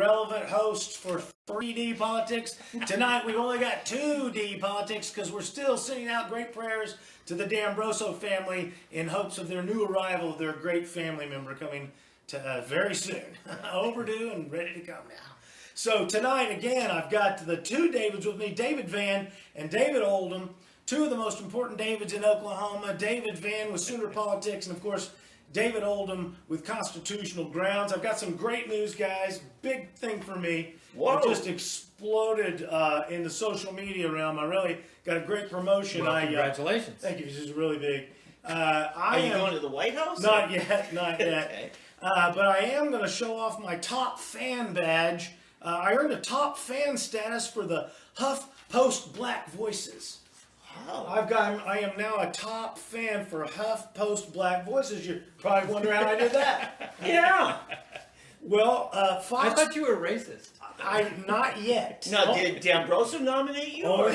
relevant host for 3D politics. Tonight we've only got 2D politics because we're still sending out great prayers to the D'Ambroso family in hopes of their new arrival of their great family member coming to very soon. Overdue and ready to come now. So tonight, again, I've got the two Davids with me, David Vann and David Oldham, two of the most important Davids in Oklahoma. David Vann with Sooner Politics, and of course, David Oldham with Constitutional Grounds. I've got some great news, guys. Big thing for me. Whoa. It just exploded in the social media realm. I really got a great promotion. Well, congratulations. Thank you. This is really big. Are you going to the White House? Not yet, not yet. Okay. But I am going to show off my top fan badge. I earned a top fan status for the HuffPost Black Voices. Oh. I am now a top fan for HuffPost Black Voices. You're probably wondering how I did that. Yeah. Well, I Fox. thought you were racist. Not yet. Now, did D'Ambroso nominate you? Oh,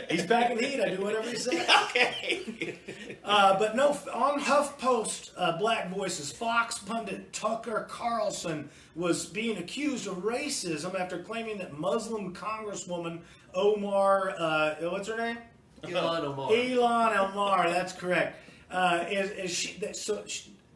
he's back in heat. I do whatever he says. Okay. But no, on HuffPost Black Voices, Fox pundit Tucker Carlson was being accused of racism after claiming that Muslim Congresswoman Omar, what's her name? Ilhan Omar. Ilhan Omar, that's correct.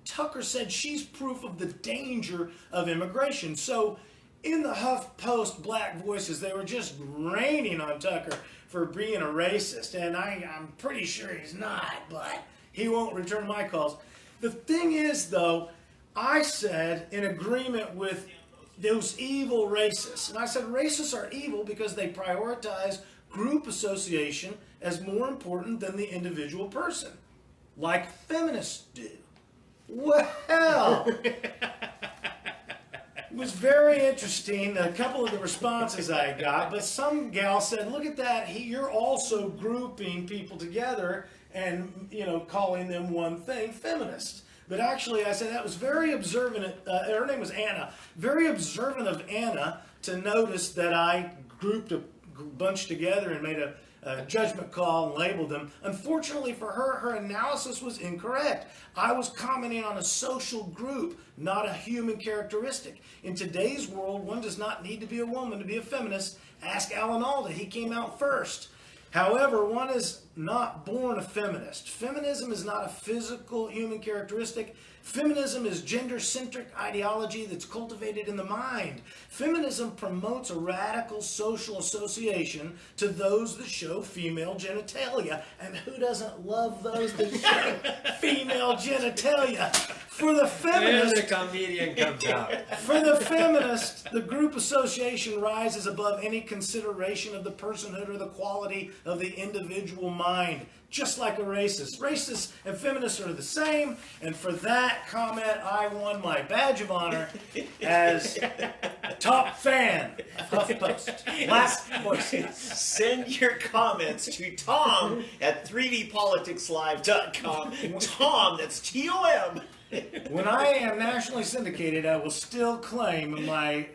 Tucker said she's proof of the danger of immigration. So in the HuffPost Black Voices, they were just raining on Tucker for being a racist. And I'm pretty sure he's not, but he won't return my calls. The thing is, though, I said in agreement with those evil racists. And I said racists are evil because they prioritize group association as more important than the individual person, like feminists do. Well, it was very interesting, a couple of the responses I got, but some gal said, look at that, you're also grouping people together and, calling them one thing, feminists. But actually, I said that was very observant, her name was Anna, very observant of Anna to notice that I grouped a bunch together and made a judgment call and labeled them. Unfortunately for her, her analysis was incorrect. I was commenting on a social group, not a human characteristic. In today's world, one does not need to be a woman to be a feminist. Ask Alan Alda, he came out first. However, one is not born a feminist. Feminism is not a physical human characteristic. Feminism is gender-centric ideology that's cultivated in the mind. Feminism promotes a radical social association to those that show female genitalia. And who doesn't love those that show female genitalia? For the feminist, And the comedian comes out. for the feminist, the group association rises above any consideration of the personhood or the quality of the individual mind. Just like a racist. Racists and feminists are the same, and for that comment, I won my badge of honor as a top fan of HuffPost Black Voices. Send your comments to Tom at 3dpoliticslive.com. Tom, that's Tom. When I am nationally syndicated, I will still claim my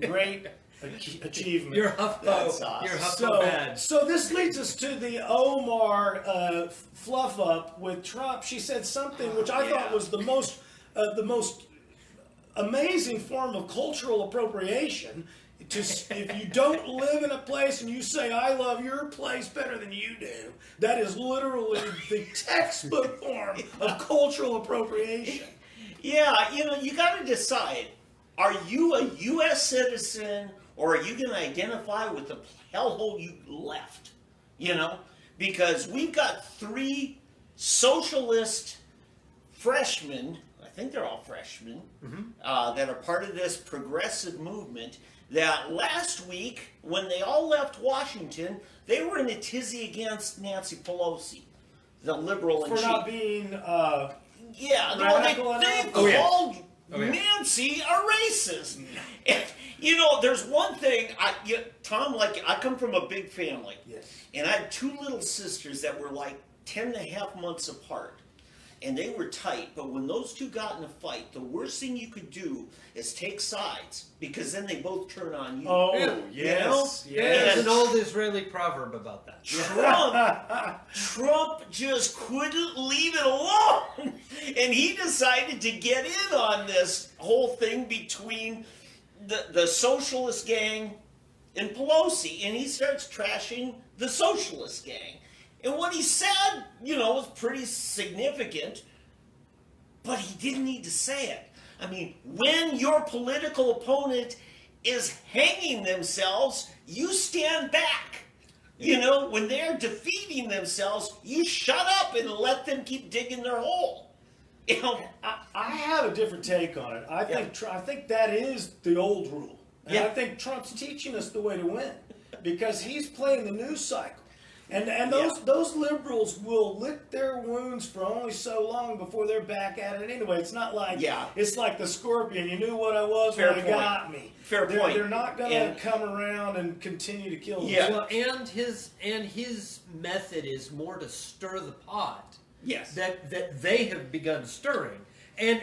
great achievement. Your HuffPo. That's awesome. Your HuffPo badge. So this leads us to the Omar fluff up with Trump. She said something which I thought was the most amazing form of cultural appropriation. If you don't live in a place and you say, I love your place better than you do, that is literally the textbook form of cultural appropriation. Yeah, you got to decide. Are you a U.S. citizen or are you going to identify with the hellhole you left? Because we've got 3 socialist freshmen, I think they're all freshmen, that are part of this progressive movement that last week, when they all left Washington, they were in a tizzy against Nancy Pelosi, the liberal in chief. For not being they called Nancy a racist. And, there's one thing, Tom, I come from a big family. Yes. And I had 2 little sisters that were like 10 and a half months apart. And they were tight, but when those 2 got in a fight, the worst thing you could do is take sides, because then they both turn on you. Oh, yes. yes. There's an old Israeli proverb about that. Trump just couldn't leave it alone. And he decided to get in on this whole thing between the socialist gang and Pelosi, and he starts trashing the socialist gang. And what he said, was pretty significant, but he didn't need to say it. I mean, when your political opponent is hanging themselves, you stand back. When they're defeating themselves, you shut up and let them keep digging their hole. I have a different take on it. I think that is the old rule. And I think Trump's teaching us the way to win because he's playing the news cycle. And those liberals will lick their wounds for only so long before they're back at it anyway. It's not like it's like the scorpion. You knew what I was when you got me. Fair point. They're not going to come around and continue to kill them. Well, and his method is more to stir the pot. Yes. That they have begun stirring. And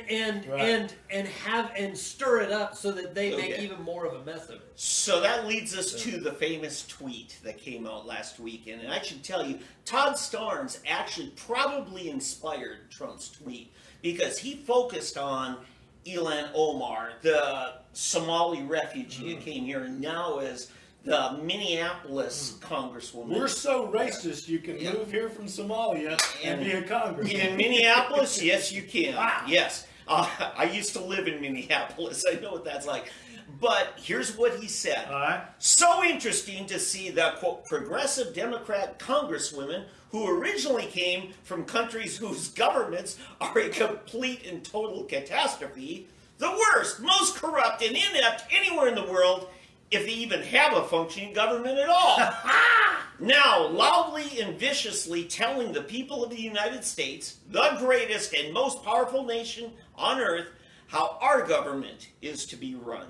stir it up so that they make even more of a mess of it. So that leads us to the famous tweet that came out last week, and I should tell you, Todd Starnes actually probably inspired Trump's tweet because he focused on Ilhan Omar, the Somali refugee who came here and now is the Minneapolis congresswoman. We're so racist, you can move here from Somalia and be a congressman. In Minneapolis, yes, you can. Wow. Yes. I used to live in Minneapolis. I know what that's like. But here's what he said. All right. So interesting to see the, quote, progressive Democrat congresswomen who originally came from countries whose governments are a complete and total catastrophe, the worst, most corrupt, and inept anywhere in the world, if they even have a functioning government at all. Now, loudly and viciously telling the people of the United States, the greatest and most powerful nation on earth, how our government is to be run.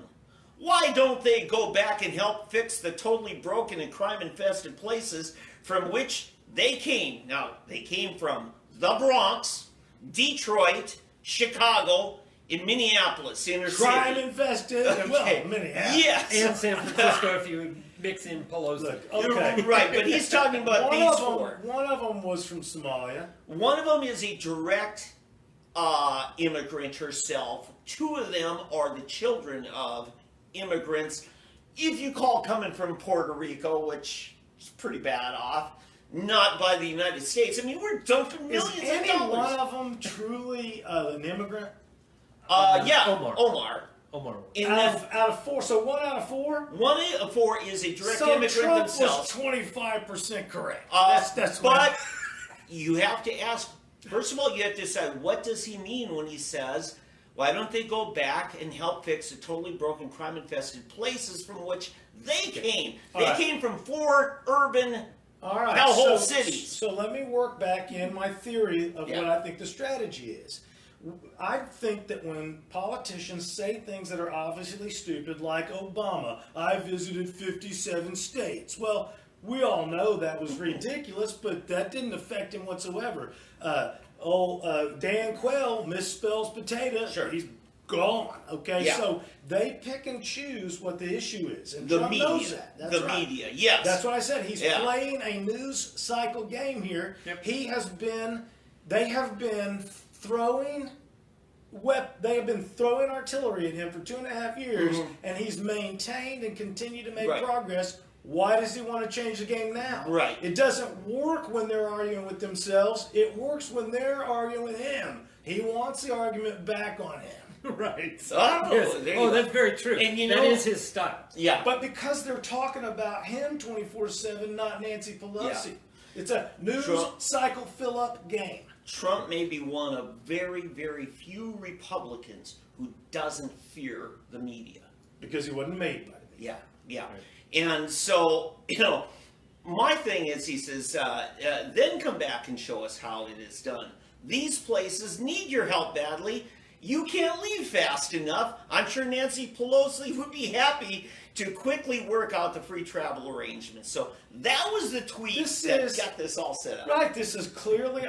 Why don't they go back and help fix the totally broken and crime-infested places from which they came? Now, they came from the Bronx, Detroit, Chicago, in Minneapolis, inner city. Crime infested, Okay. well, Minneapolis. Yes. And San Francisco if you mix in Pelosi. Look, okay. Right, but he's talking about these four. One of them was from Somalia. One of them is a direct immigrant herself. Two of them are the children of immigrants. If you call coming from Puerto Rico, which is pretty bad off, not by the United States. I mean, we're dumping millions Is of any dollars. one of them truly an immigrant? Omar. And Out of four, so 1 out of 4? one of four is a direct So immigrant Trump themselves. was 25% correct. That's But you have to ask, first of all, you have to decide, what does he mean when he says, why don't they go back and help fix the totally broken, crime-infested places from which they came? They came from 4 urban hellhole cities. So let me work back in my theory of what I think the strategy is. I think that when politicians say things that are obviously stupid, like Obama, I visited 57 states. Well, we all know that was ridiculous, but that didn't affect him whatsoever. Dan Quayle misspells potato. Sure. He's gone. Okay, Yeah. so they pick and choose what the issue is, and The Trump media. knows that. That's right. Media, yes. That's what I said. He's playing a news cycle game here. Yep. They have been throwing artillery at him for 2.5 years, and he's maintained and continued to make progress. Why does he want to change the game now? Right. It doesn't work when they're arguing with themselves. It works when they're arguing with him. He wants the argument back on him. Right. Oh, Yes. there you Oh, go. that's very true. And that is his style. Yeah. But because they're talking about him 24/7, not Nancy Pelosi. It's a news cycle fill-up game. Trump may be one of very, very few Republicans who doesn't fear the media. Because he wasn't made by the media. Yeah. And so, my thing is, he says, then come back and show us how it is done. These places need your help badly. You can't leave fast enough. I'm sure Nancy Pelosi would be happy to quickly work out the free travel arrangements. So that was the tweet that got this all set up. Right, this is clearly,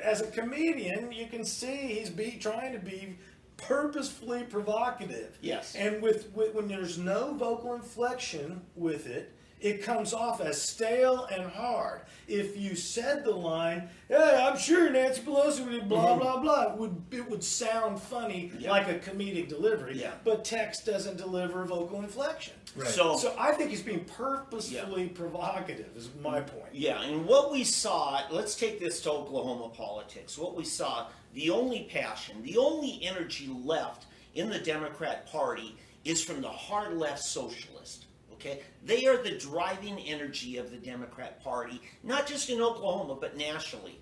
as a comedian, you can see he's trying to be purposefully provocative. Yes. And when there's no vocal inflection with it, it comes off as stale and hard. If you said the line, "Hey, I'm sure Nancy Pelosi would blah blah blah," it would sound funny, like a comedic delivery. Yeah. But text doesn't deliver vocal inflection. Right. So I think he's being purposefully provocative. Is my point. Yeah, and what we saw, let's take this to Oklahoma politics. What we saw, the only passion, the only energy left in the Democrat Party is from the hard left socialist. Okay, they are the driving energy of the Democrat Party, not just in Oklahoma but nationally.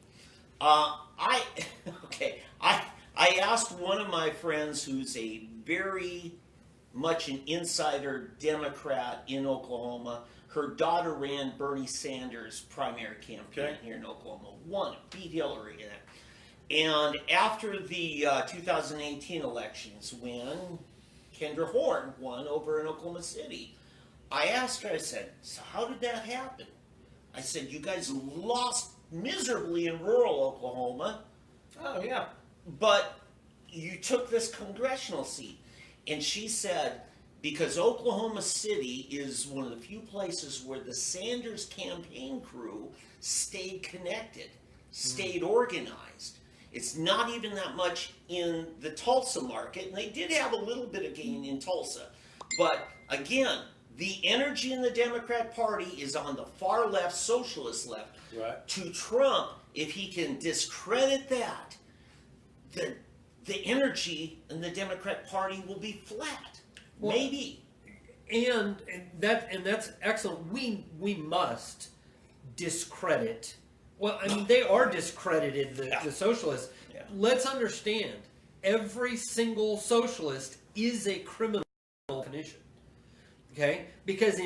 I asked one of my friends who's a very much an insider Democrat in Oklahoma. Her daughter ran Bernie Sanders' primary campaign here in Oklahoma, won, beat Hillary in it. And after the 2018 elections, when Kendra Horn won over in Oklahoma City, I asked her, I said, "So how did that happen?" I said, "You guys lost miserably in rural Oklahoma, Oh yeah. but you took this congressional seat." And she said, because Oklahoma City is one of the few places where the Sanders campaign crew stayed connected, stayed organized. It's not even that much in the Tulsa market, and they did have a little bit of gain in Tulsa. But again, the energy in the Democrat Party is on the far left, socialist left. Right. To Trump, if he can discredit that, the energy in the Democrat Party will be flat. Well, maybe. And that's excellent. We must discredit. Well, I mean, they are discredited, the socialists. Yeah. Let's understand, every single socialist is a criminal definition. Okay? Because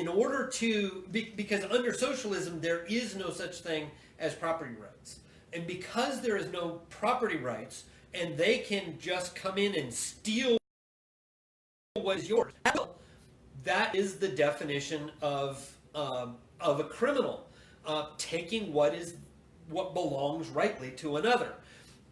because under socialism, there is no such thing as property rights. And because there is no property rights, and they can just come in and steal what is yours, that is the definition of a criminal, taking what belongs rightly to another.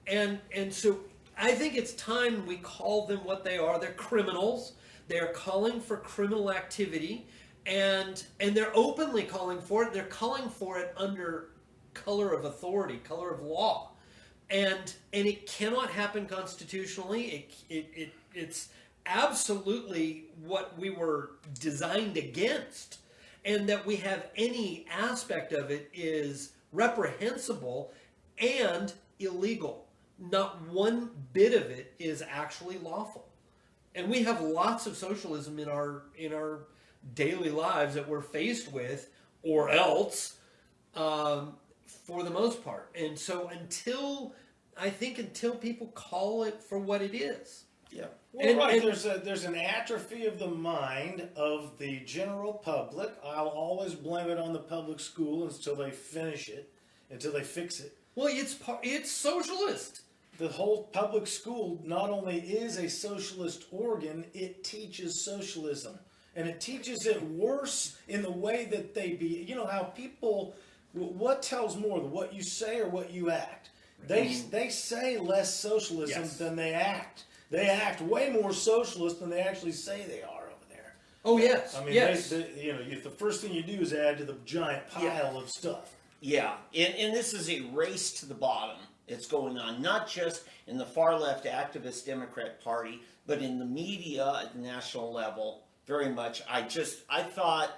And so I think it's time we call them what they are. They're criminals. They're calling for criminal activity, and they're openly calling for it. They're calling for it under color of authority, color of law, and it cannot happen constitutionally. It's absolutely what we were designed against, and that we have any aspect of it is reprehensible and illegal. Not one bit of it is actually lawful. And we have lots of socialism in our daily lives that we're faced with, or else, for the most part. And so until people call it for what it is. Yeah. Well, there's an atrophy of the mind of the general public. I'll always blame it on the public school until they finish it, until they fix it. Well, it's socialist. The whole public school not only is a socialist organ, it teaches socialism. And it teaches it worse in the way that you know how people, what tells more, what you say or what you act? They say less socialism than they act. They act way more socialist than they actually say they are over there. Oh, yes. I mean, yes. The first thing you do is add to the giant pile of stuff. Yeah, and this is a race to the bottom. It's going on not just in the far left activist Democrat Party, but in the media at the national level. Very much. I thought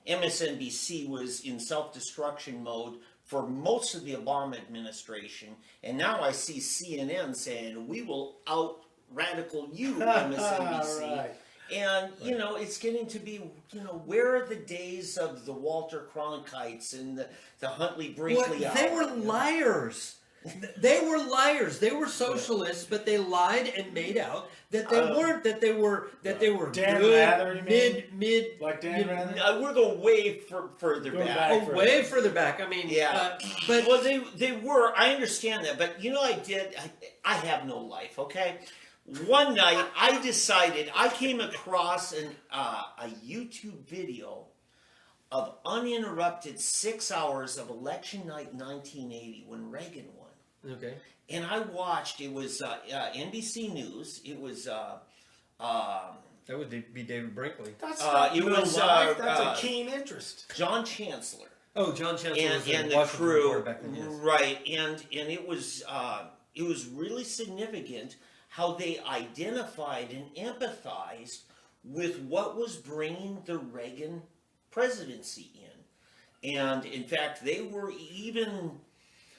MSNBC was in self-destruction mode for most of the Obama administration, and now I see CNN saying, "We will out radical you, MSNBC." Right. And, you know, it's getting to be, where are the days of the Walter Cronkites and the Huntley Brinkley hour? They were liars. They were liars. They were socialists, but they lied and made out that they weren't. That they were Dan good, Rather, you mean? mid. Like Dan Rather? We're going way further back. Oh, way further back. I mean, but well, they were. I understand that, but I have no life. Okay. One night, I decided, I came across a YouTube video of uninterrupted 6 hours of election night 1980 when Reagan won. Okay. And I watched, it was NBC News, it was That would be David Brinkley. That's not it real was, life. That's a keen interest. John Chancellor. Oh, John Chancellor was And in the Washington crew, quarterback then, yes. right? And it was really significant how they identified and empathized with what was bringing the Reagan presidency in, and in fact, they were even.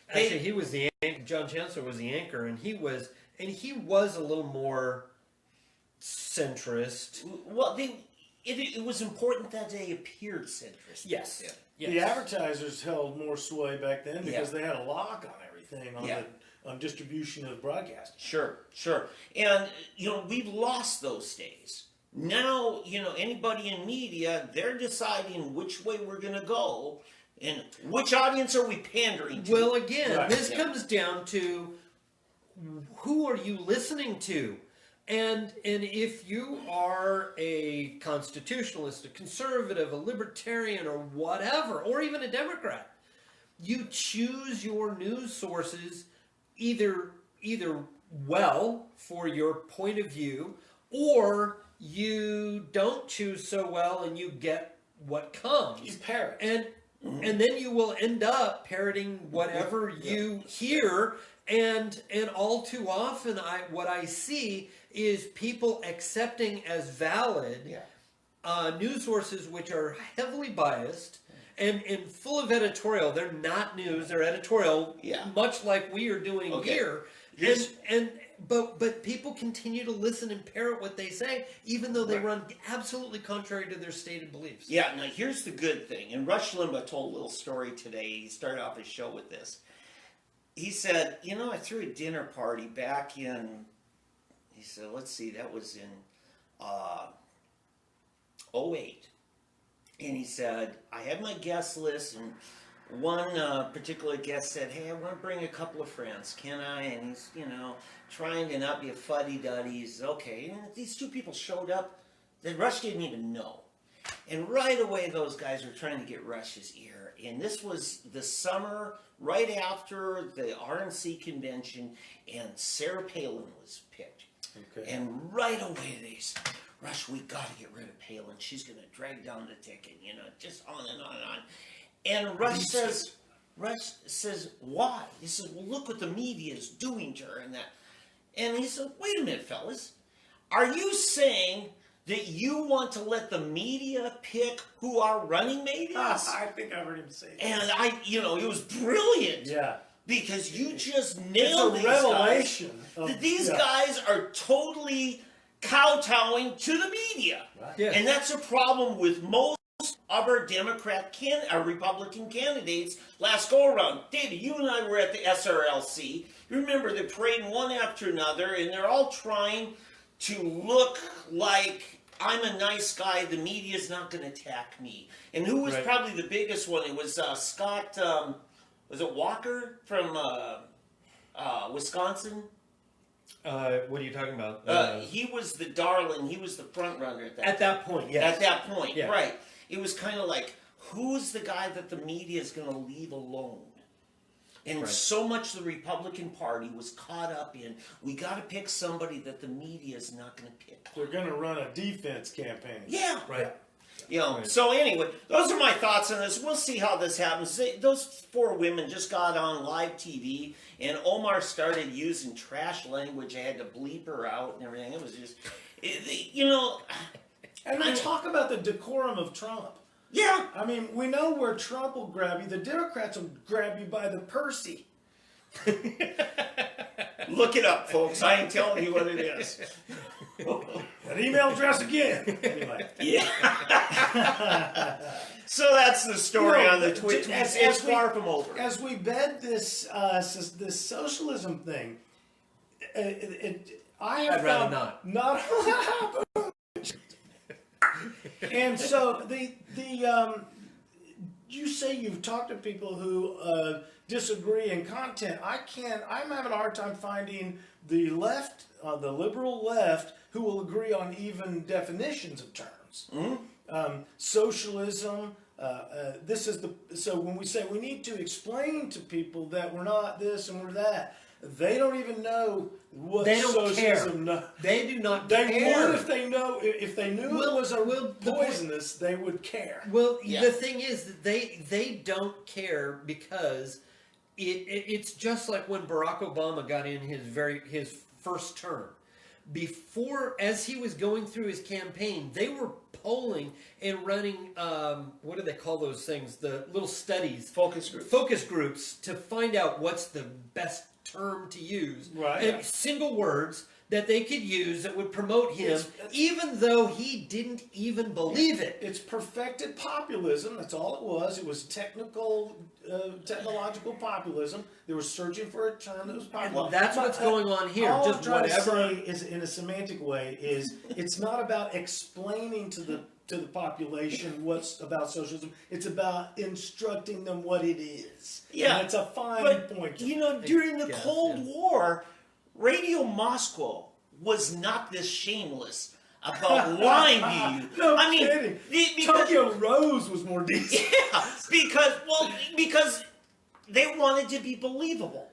Actually, he was the anchor. John Chancellor was the anchor, and he was a little more centrist. Well, it was important that they appeared centrist. Yes. Yeah. Yes. The advertisers held more sway back then because they had a lock on everything on distribution of broadcasting. Sure. And, we've lost those days. Now, anybody in media, they're deciding which way we're going to go and which audience are we pandering to. Well, again, Right. this comes down to who are you listening to? And if you are a constitutionalist, a conservative, a libertarian, or whatever, or even a Democrat, you choose your news sources either well for your point of view, or you don't choose so well and you get what comes. You parrot. And then you will end up parroting whatever you hear, and all too often what I see is people accepting as valid news sources which are heavily biased and full of editorial. They're not news, they're editorial, much like we are doing here. But people continue to listen and parrot what they say, even though they run absolutely contrary to their stated beliefs. Yeah, now here's the good thing. And Rush Limbaugh told a little story today. He started off his show with this. He said, I threw a dinner party back in, he said, let's see, that was in 08. And he said, I had my guest list, and one particular guest said, hey, I want to bring a couple of friends. Can I? And he's, trying to not be a fuddy-duddy. He's, okay. And these two people showed up that Rush didn't even know. And right away, those guys were trying to get Rush's ear. And this was the summer right after the RNC convention, and Sarah Palin was picked. Okay. And right away, they said, Rush, we got to get rid of Palin. She's going to drag down the ticket, just on and on and on. And Rush says, why? He says, well, look what the media is doing to her and that. And he said, wait a minute, fellas. Are you saying that you want to let the media pick who our running mate is? I think I heard him say that. And it was brilliant. Yeah. Because you just nailed it's these a revelation guys. These guys are totally kowtowing to the media. Right. Yeah. And that's a problem with most of our our Republican candidates last go around. David, you and I were at the SRLC. You remember they're parading one after another, and they're all trying to look like I'm a nice guy. The media's not going to attack me. And who was probably the biggest one? It was Scott. Was it Walker from Wisconsin? What are you talking about? He was the darling. He was the front runner at that point, yes. At that point, Yeah. right. It was kind of like, who's the guy that the media is going to leave alone? And so much the Republican Party was caught up in, we got to pick somebody that the media is not going to pick. They're going to run a defense campaign. Yeah. Right. So anyway, those are my thoughts on this. We'll see how this happens. Those four women just got on live TV, and Omar started using trash language. I had to bleep her out and everything. It was just, And we talk about the decorum of Trump. Yeah. I mean, we know where Trump will grab you. The Democrats will grab you by the Percy. Look it up, folks. I ain't telling you what it is. That email address again. Anyway. Yeah. So that's the story on the Twitch. It's far from over. As we bed this this socialism thing, I'd rather not. And so you say you've talked to people who disagree in content. I'm having a hard time finding the left, the liberal left, who will agree on even definitions of terms. Mm-hmm. Socialism. So when we say we need to explain to people that we're not this and we're that, They don't even know what They don't socialism care. They do not They care. would if they knew it was poisonous. They would care. Well, the thing is that they don't care because it's just like when Barack Obama got in his first term. Before, as he was going through his campaign, they were polling and running, what do they call those things? The little studies. Focus groups to find out what's the best term to use. Right. And single words that they could use that would promote him, even though he didn't even believe it. It's perfected populism. That's all it was. It was technological populism. They were searching for a term that was popular. And that's what's going on here. All Just I'm trying whatever. to say is, in a semantic way, is it's not about explaining to the population what's about socialism. It's about instructing them what it is. Yeah, and it's a fine but, point. During the Cold War, Radio Moscow was not this shameless about lying to you. No I mean, kidding. because, Tokyo Rose was more decent. yeah, because they wanted to be believable.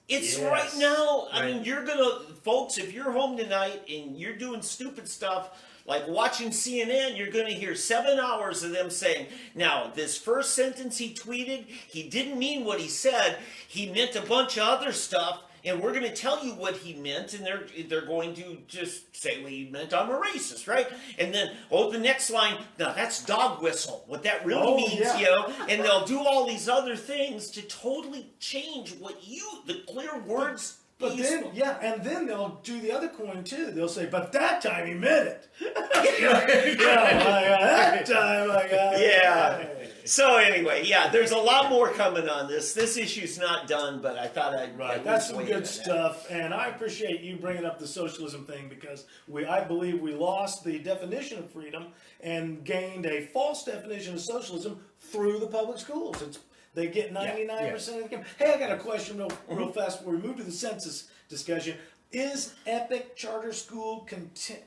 It's Yes. right now. I Right. mean, folks, if you're home tonight and you're doing stupid stuff like watching CNN, you're going to hear 7 hours of them saying, now, this first sentence he tweeted, he didn't mean what he said. He meant a bunch of other stuff. And we're going to tell you what he meant, and they're going to just say, well, he meant I'm a racist, right? And then, the next line, now that's dog whistle. What that really means, yeah. and they'll do all these other things to totally change the clear words. But then, and then they'll do the other coin too. They'll say, but that time he meant it. That time I got it. Yeah. So anyway, there's a lot more coming on this. This issue's not done, but I thought I'd That's some good stuff, and I appreciate you bringing up the socialism thing because I believe we lost the definition of freedom and gained a false definition of socialism through the public schools. They get 99% of the game. Hey, I got a question real fast before we move to the census discussion. Is Epic Charter School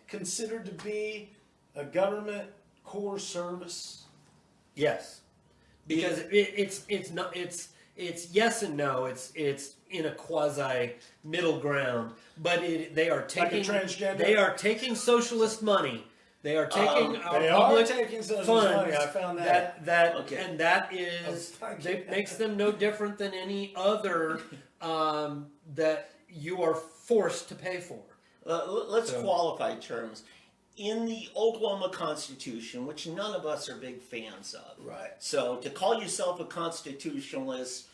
considered to be a government core service? Yes, because it's not it's yes and no. It's in a quasi middle ground, but they are taking like a transgender? They are taking socialist money. They are taking our they public are taking socialist funds. money. I found that. Okay. And that is makes them no different than any other that you are forced to pay for. Let's qualify terms. In the Oklahoma Constitution, which none of us are big fans of. Right. So to call yourself a constitutionalist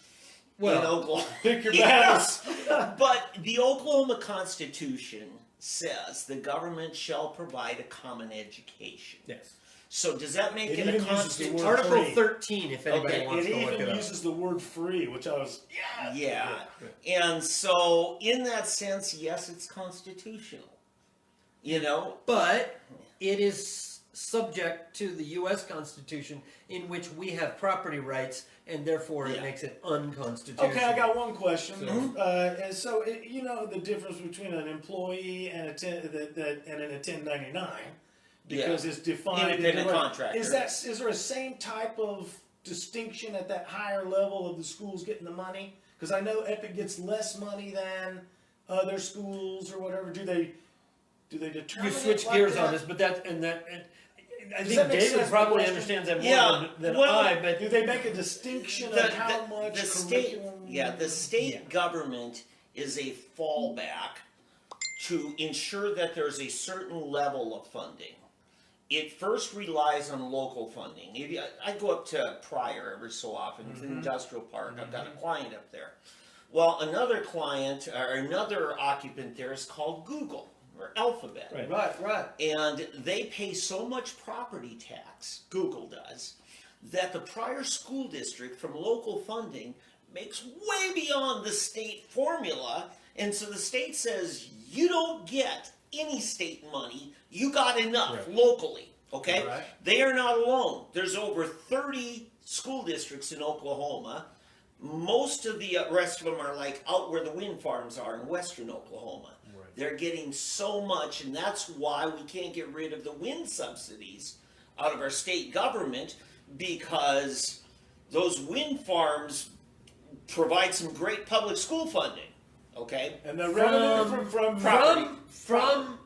in Well, Oklahoma. Pick your battles. But the Oklahoma Constitution says the government shall provide a common education. yes. So does that make It it a even uses the constitution? word Article free. 13, if anybody Okay. wants It to look even it up. uses the word free, which I was, Yeah. And so in that sense, yes, it's constitutional. But it is subject to the U.S. Constitution, in which we have property rights, and therefore it makes it unconstitutional. Okay, I got one question. And so the difference between an employee and and a 1099, because it's defined. Independent contractor. Is there a same type of distinction at that higher level of the schools getting the money? Because I know Epic gets less money than other schools or whatever. Do they determine? You switch it like gears that? on this, but I think that make David sense, probably the question? understands that more Yeah, than well, I. But Do they make a distinction of how much the state, curriculum? the state government is a fallback to ensure that there's a certain level of funding. It first relies on local funding. I go up to Pryor every so often, to the industrial park. I've got a client up there. Well, another client or another occupant there is called Google or Alphabet. Right. And they pay so much property tax, Google does, that the Pryor School District from local funding makes way beyond the state formula. And so the state says, you don't get any state money, you got enough locally, okay? Right. They are not alone. There's over 30 school districts in Oklahoma. Most of the rest of them are like out where the wind farms are in western Oklahoma. They're getting so much, and that's why we can't get rid of the wind subsidies out of our state government, because those wind farms provide some great public school funding. Okay? And the revenue from property. from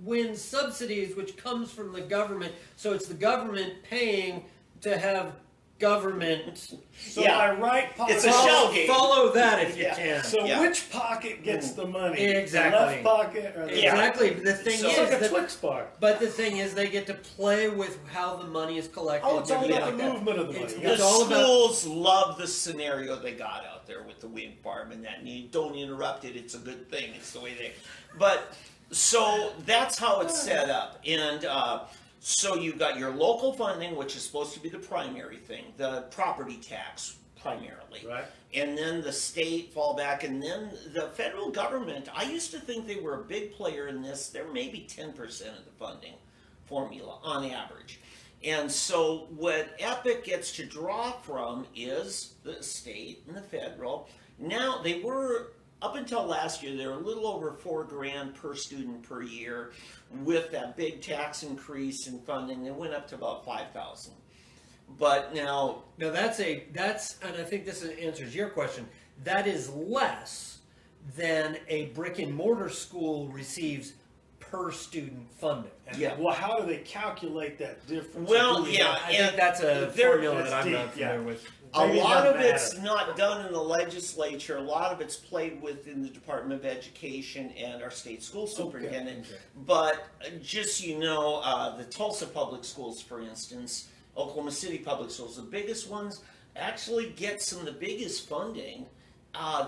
when subsidies, which comes from the government, so it's the government paying to have government. So Yeah. my right pocket. It's a shell game. Follow that if you Yeah. can. So Yeah. which pocket gets the money? Exactly. The left pocket or the Yeah. Exactly. The thing So- It's is like a that, Twix bar. but the thing is, they get to play with how the money is collected. Oh, it's all and about everything the like that. movement of the money. It's, Yeah. it's The all about. schools love the scenario they got out there with the wind farm and that. And you don't interrupt it; it's a good thing. It's the way they. But so that's how it's set up, and so you've got your local funding, which is supposed to be the primary thing, the property tax primarily, Right. and then the state fallback, and then the federal government. I used to think they were a big player in this. They're maybe 10% of the funding formula on average. And so what EPIC gets to draw from is the state and the federal. Now they were, up until last year, they were a little over $4,000 per student per year. With that big tax increase in funding, they went up to about 5,000. But now, No, that's, and I think this answers your question. That is less than a brick and mortar school receives per student funding. And Yeah. Well, how do they calculate that difference? Well, Do we yeah, have- I think that's a There- formula that's that I'm deep, not familiar yeah. with. a Maybe it lot of doesn't it's matter. not done in the legislature. A lot of it's played with in the Department of Education and our state school superintendent. Okay. But just so you know, the Tulsa Public Schools, for instance, Oklahoma City Public Schools, the biggest ones actually get some of the biggest funding.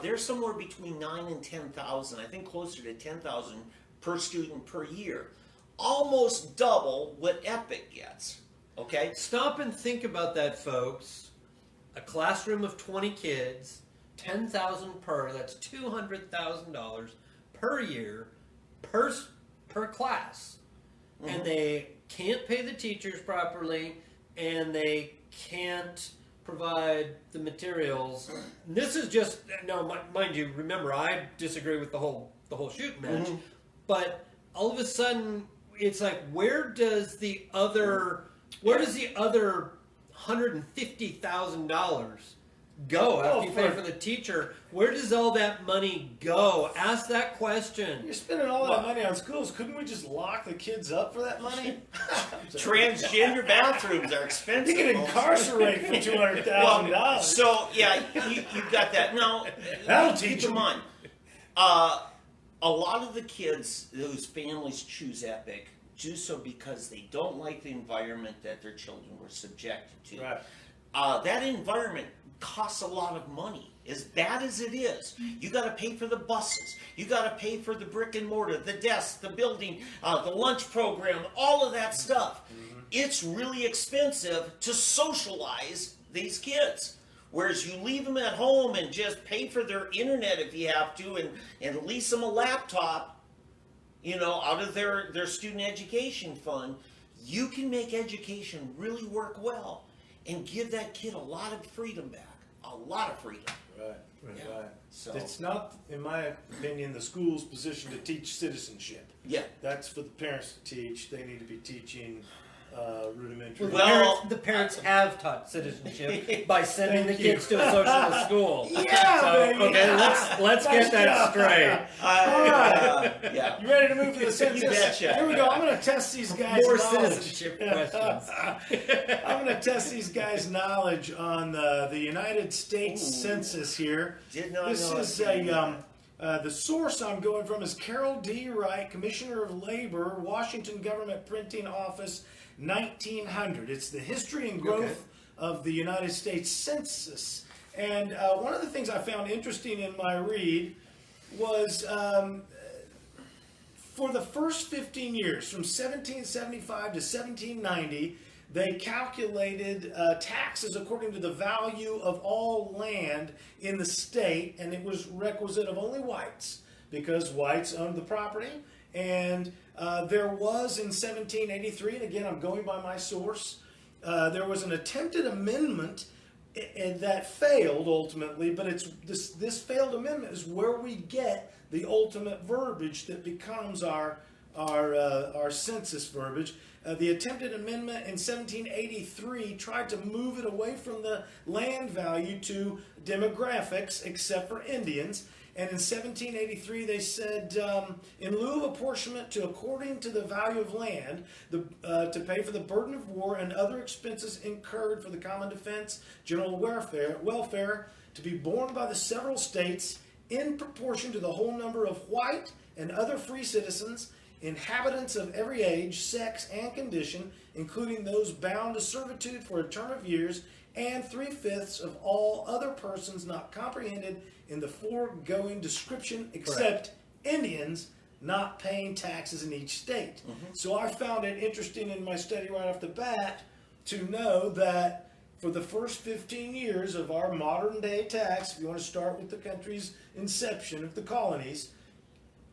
They're somewhere between 9,000 and 10,000. I think closer to 10,000 per student per year, almost double what EPIC gets. Okay. Stop and think about that, folks. A classroom of 20 kids, 10,000 per, that's $200,000 per year per class. Mm-hmm. And they can't pay the teachers properly, and they can't provide the materials. And this is just, now mind you, remember, I disagree with the whole shooting match, Mm-hmm. but all of a sudden it's like, where does the other $150,000 go after you pay for the teacher? Where does all that money go? Ask that question. You're spending all that money on schools. Couldn't we just lock the kids up for that money? Transgender bathrooms are expensive. You can incarcerate for $200,000. Well, so yeah, you've got that. Now, That'll keep teach in them. mind, a lot of the kids whose families choose EPIC do so because they don't like the environment that their children were subjected to. Right. That environment costs a lot of money. As bad as it is, you got to pay for the buses. You got to pay for the brick and mortar, the desks, the building, the lunch program, all of that stuff. Mm-hmm. It's really expensive to socialize these kids. Whereas you leave them at home and just pay for their internet if you have to, and lease them a laptop, out of their student education fund, you can make education really work well and give that kid a lot of freedom back. A lot of freedom. Right. Yeah. Right. So- It's not, in my opinion, the school's position to teach citizenship. Yeah. That's for the parents to teach. They need to be teaching rudimentary. Well, the parents have taught citizenship by sending the Thank you. kids to a socialist school. Yeah, So, baby. okay, let's Nice get that job. straight. Yeah. You ready to move to the census? betcha. Here we go. I'm going to test these guys' More knowledge. citizenship questions. I'm going to test these guys' knowledge on the United States Ooh. Census here. Did not This know is it. the source I'm going from is Carol D. Wright, Commissioner of Labor, Washington Government Printing Office, 1900. It's the history and growth Okay. of the United States Census. And one of the things I found interesting in my read was for the first 15 years, from 1775 to 1790, they calculated taxes according to the value of all land in the state, and it was requisite of only whites because whites owned the property. And there was in 1783, and again I'm going by my source, there was an attempted amendment that failed ultimately, but it's this failed amendment is where we get the ultimate verbiage that becomes our census verbiage. The attempted amendment in 1783 tried to move it away from the land value to demographics, except for Indians. And in 1783, they said, in lieu of apportionment to according to the value of land, to pay for the burden of war and other expenses incurred for the common defense, general welfare, to be borne by the several states in proportion to the whole number of white and other free citizens, inhabitants of every age, sex, and condition, including those bound to servitude for a term of years, and 3/5 of all other persons not comprehended in the foregoing description, except Indians not paying taxes in each state. So I found it interesting in my study right off the bat to know that for the first 15 years of our modern day tax, if you want to start with the country's inception of the colonies,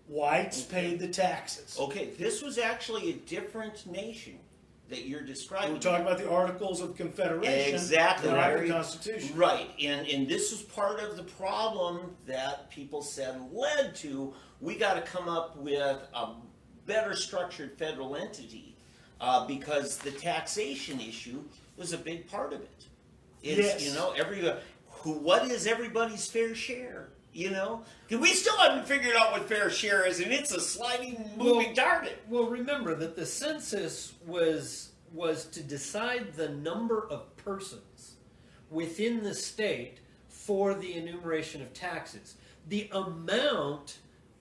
whites paid the taxes. Okay, this was actually a different nation that you're describing. We're talking about the Articles of Confederation, Exactly. not the Constitution. Right, and this was part of the problem that people said led to, we got to come up with a better structured federal entity because the taxation issue was a big part of it. It's, Yes. you know, what is everybody's fair share? You know, because we still haven't figured out what fair share is, and it's a sliding, moving target. Well, remember that the census was to decide the number of persons within the state for the enumeration of taxes. The amount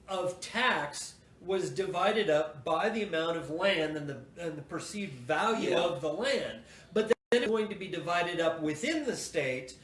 of tax was divided up by the amount of land and the perceived value of the land, but then it's going to be divided up within the state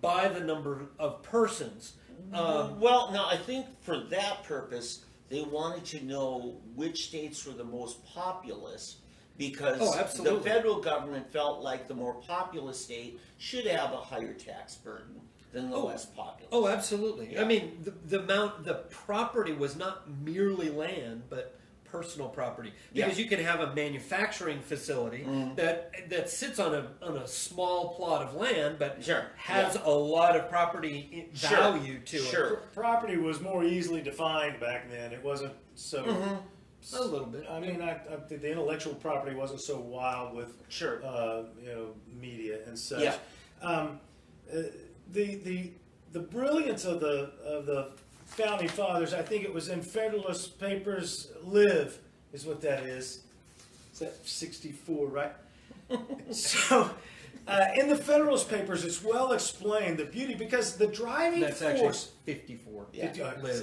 by the number of persons. Well, no, I think for that purpose, they wanted to know which states were the most populous because the federal government felt like the more populous state should have a higher tax burden than the less populous. Oh, absolutely. Yeah. I mean, the property was not merely land, but personal property, because you can have a manufacturing facility that sits on a small plot of land, but has a lot of property value to it. Property was more easily defined back then. It wasn't so. A little bit. I mean, I think the intellectual property wasn't so wild with media and such. The brilliance of the Founding Fathers, I think it was in Federalist Papers, Live is what that is. Is that 64, right? So, in the Federalist Papers, it's well explained, the beauty, because the driving That's force... actually 54.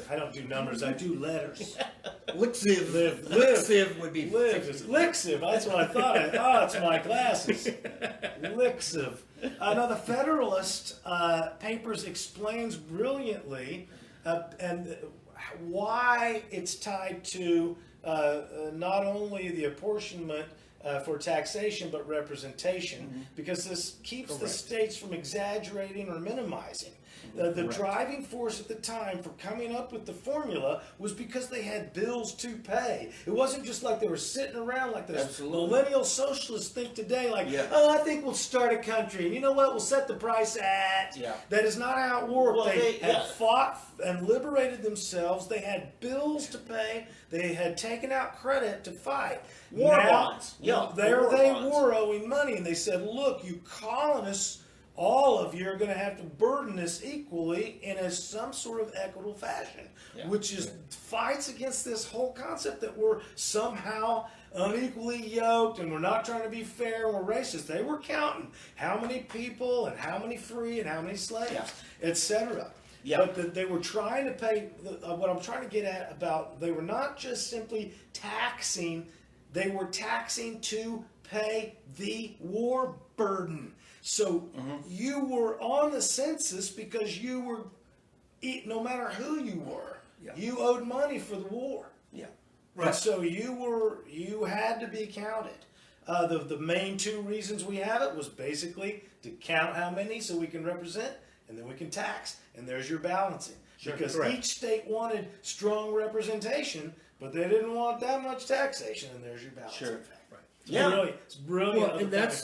I don't do numbers, I do letters. Lixiv. Live. Lixiv would be Live. Lixiv, that's what I thought. It's my glasses. Lixiv. Now, the Federalist Papers explains brilliantly and why it's tied to not only the apportionment for taxation, but representation, because this keeps the states from exaggerating or minimizing. The driving force at the time for coming up with the formula was because they had bills to pay. It wasn't just like they were sitting around like this millennial socialists think today, like, oh, I think we'll start a country, and you know what, we'll set the price at. That is not how it worked. Well, they had fought and liberated themselves. They had bills to pay. They had taken out credit to fight. War bonds. There they were owing money, and they said, look, you colonists, all of you are going to have to burden this equally in some sort of equitable fashion, which is fights against this whole concept that we're somehow unequally yoked and we're not trying to be fair and we're racist. They were counting how many people and how many free and how many slaves, etc. But they were trying to pay, what I'm trying to get at about, they were not just simply taxing, they were taxing to pay the war burden. So you were on the census because you were, no matter who you were, you owed money for the war. And so you had to be counted. The main two reasons we have it was basically to count how many so we can represent, and then we can tax, and there's your balancing. Because each state wanted strong representation, but they didn't want that much taxation, and there's your balancing. It's brilliant. Well,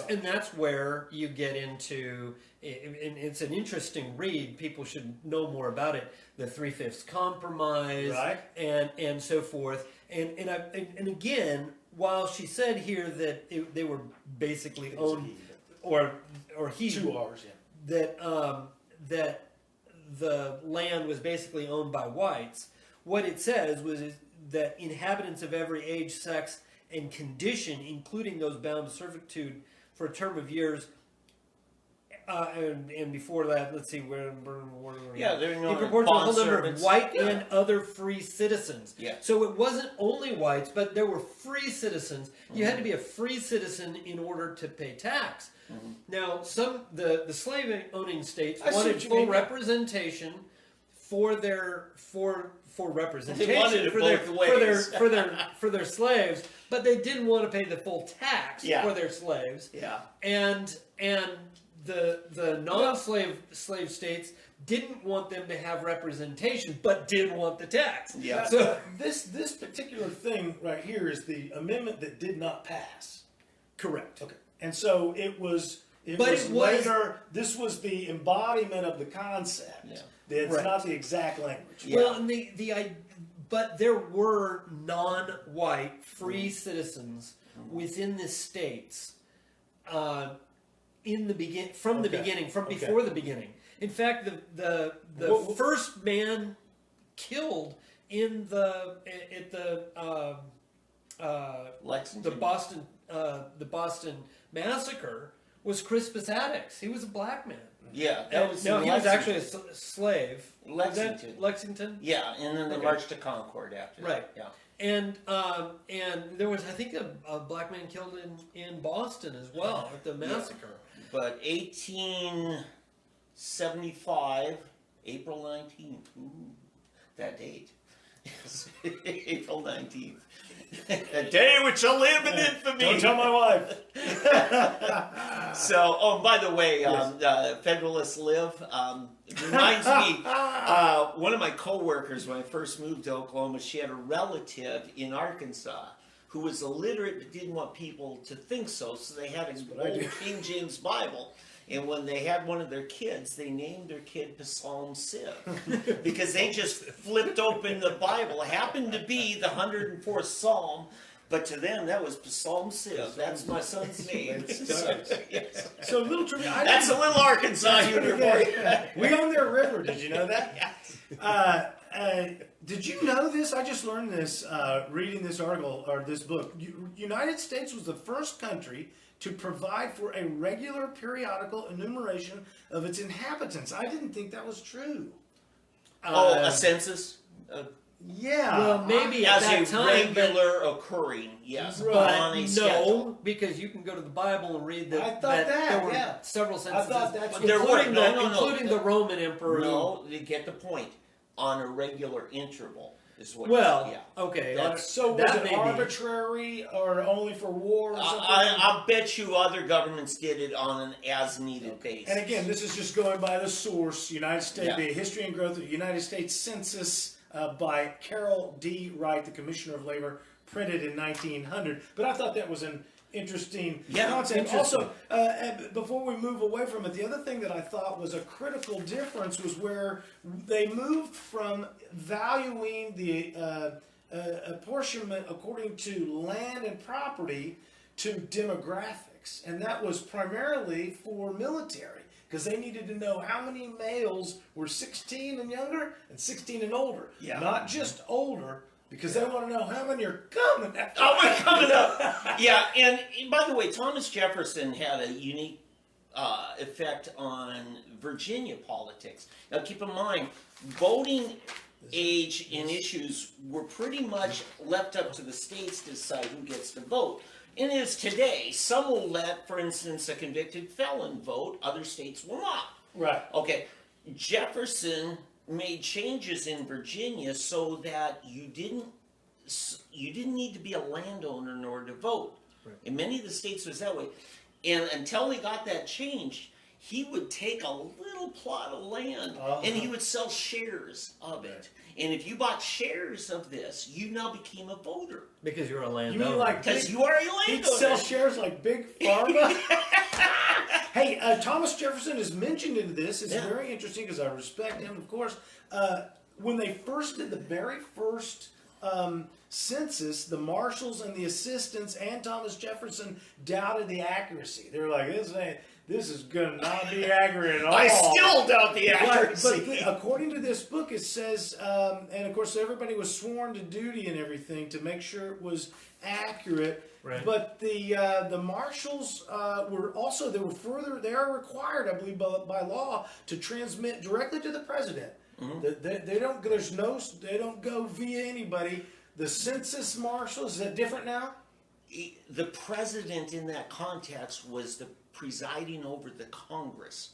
and that's where you get into, and it's an interesting read. People should know more about it. The 3/5 compromise, and so forth. And again, while she said here that they were basically owned, or he 2 R's, that the land was basically owned by whites, what it says was that inhabitants of every age, sex, and condition, including those bound to servitude for a term of years, and before that, let's see, where Yeah, they're in known as proportion to the bond whole number of servants. white Yeah. and other free citizens. Yeah. So it wasn't only whites, but there were free citizens. You had to be a free citizen in order to pay tax. Now, the slave owning states I see wanted what you full mean. representation for their representation They wanted it for both ways. for their slaves, but they didn't want to pay the full tax Yeah. for their slaves. Yeah. And the slave states didn't want them to have representation, but did want the tax. Yeah. So This particular thing right here is the amendment that did not pass. correct. Okay. And so it was But it was- later, this was the embodiment of the concept. Yeah. It's Right. not the exact language. Yeah. Well, and but there were non-white free citizens within the states in the from the Okay. beginning, from Okay. before the beginning. In fact, the What- first man killed in the Lexington. the Boston massacre was Crispus Attucks. He was a black man. Yeah, that was No, in he was actually Lexington. a slave. Was that Lexington. Lexington. Yeah, and then they Okay. marched to Concord after Right. that. And there was, I think, a black man killed in Boston as well at the massacre. Yeah. But 1875, April 19th. Ooh, that date. Yes, April 19th. A day which shall live in infamy. Don't tell my wife. So, oh, by the way, Federalist Live reminds me, one of my coworkers when I first moved to Oklahoma, she had a relative in Arkansas who was illiterate but didn't want people to think so, so they had an what I old do. King James Bible. And when they had one of their kids, they named their kid Psalm Civ because they just flipped open the Bible. It happened to be the 104th Psalm, but to them that was Psalm Civ. That's my son's name. Yes. So little trivia. That's a little Arkansas humor for you. We own their river. Did you know that? Yes. Did you know this? I just learned this reading this article or this book. United States was the first country to provide for a regular periodical enumeration of its inhabitants. I didn't think that was true. A census? Yeah. Well, maybe at As that a time, but regular occurring, yes. Right. On a no, schedule. because you can go to the Bible and read that. I thought that, there were yeah. several censuses, thought that's what- There were- including no. including the Roman emperor. No, you get the point. On a regular interval is what. Well, yeah. okay. That's- So was that it may be. arbitrary or only for war or something? I'll bet you other governments did it on an as-needed basis. And again, this is just going by the source, United States, Yeah. the History and Growth of the United States Census by Carol D. Wright, the Commissioner of Labor, printed in 1900. But I thought that was an interesting concept. interesting. Also, before we move away from it, the other thing that I thought was a critical difference was where they moved from valuing the apportionment according to land and property to demographics. And that was primarily for military, because they needed to know how many males were 16 and younger and 16 and older. Yeah. Not just older, because they want to know how many are coming after. Oh, we're coming up. Yeah, and by the way, Thomas Jefferson had a unique effect on Virginia politics. Now, keep in mind, voting age and issues were pretty much left up to the states to decide who gets to vote. And it is today. Some will let, for instance, a convicted felon vote. Other states will not. Right. Okay, Jefferson made changes in Virginia so that you didn't need to be a landowner in order to vote. Right. In many of the states it was that way. And until he got that changed, he would take a little plot of land and he would sell shares of it. And if you bought shares of this, you now became a voter. Because you're a You landowner. mean like Because big- you are a he'd landowner. sell shares like Big Pharma? Hey, Thomas Jefferson is mentioned in this. It's Yeah. very interesting because I respect him, of course. When they first did the very first census, the marshals and the assistants and Thomas Jefferson doubted the accuracy. They were like, this is going to not be accurate at all. I still doubt the accuracy. But according to this book, it says, and of course everybody was sworn to duty and everything to make sure it was accurate. Right. But the marshals they are required, I believe, by law to transmit directly to the president. They don't go via anybody. The census marshals, is that different now? The president in that context was the presiding over the Congress.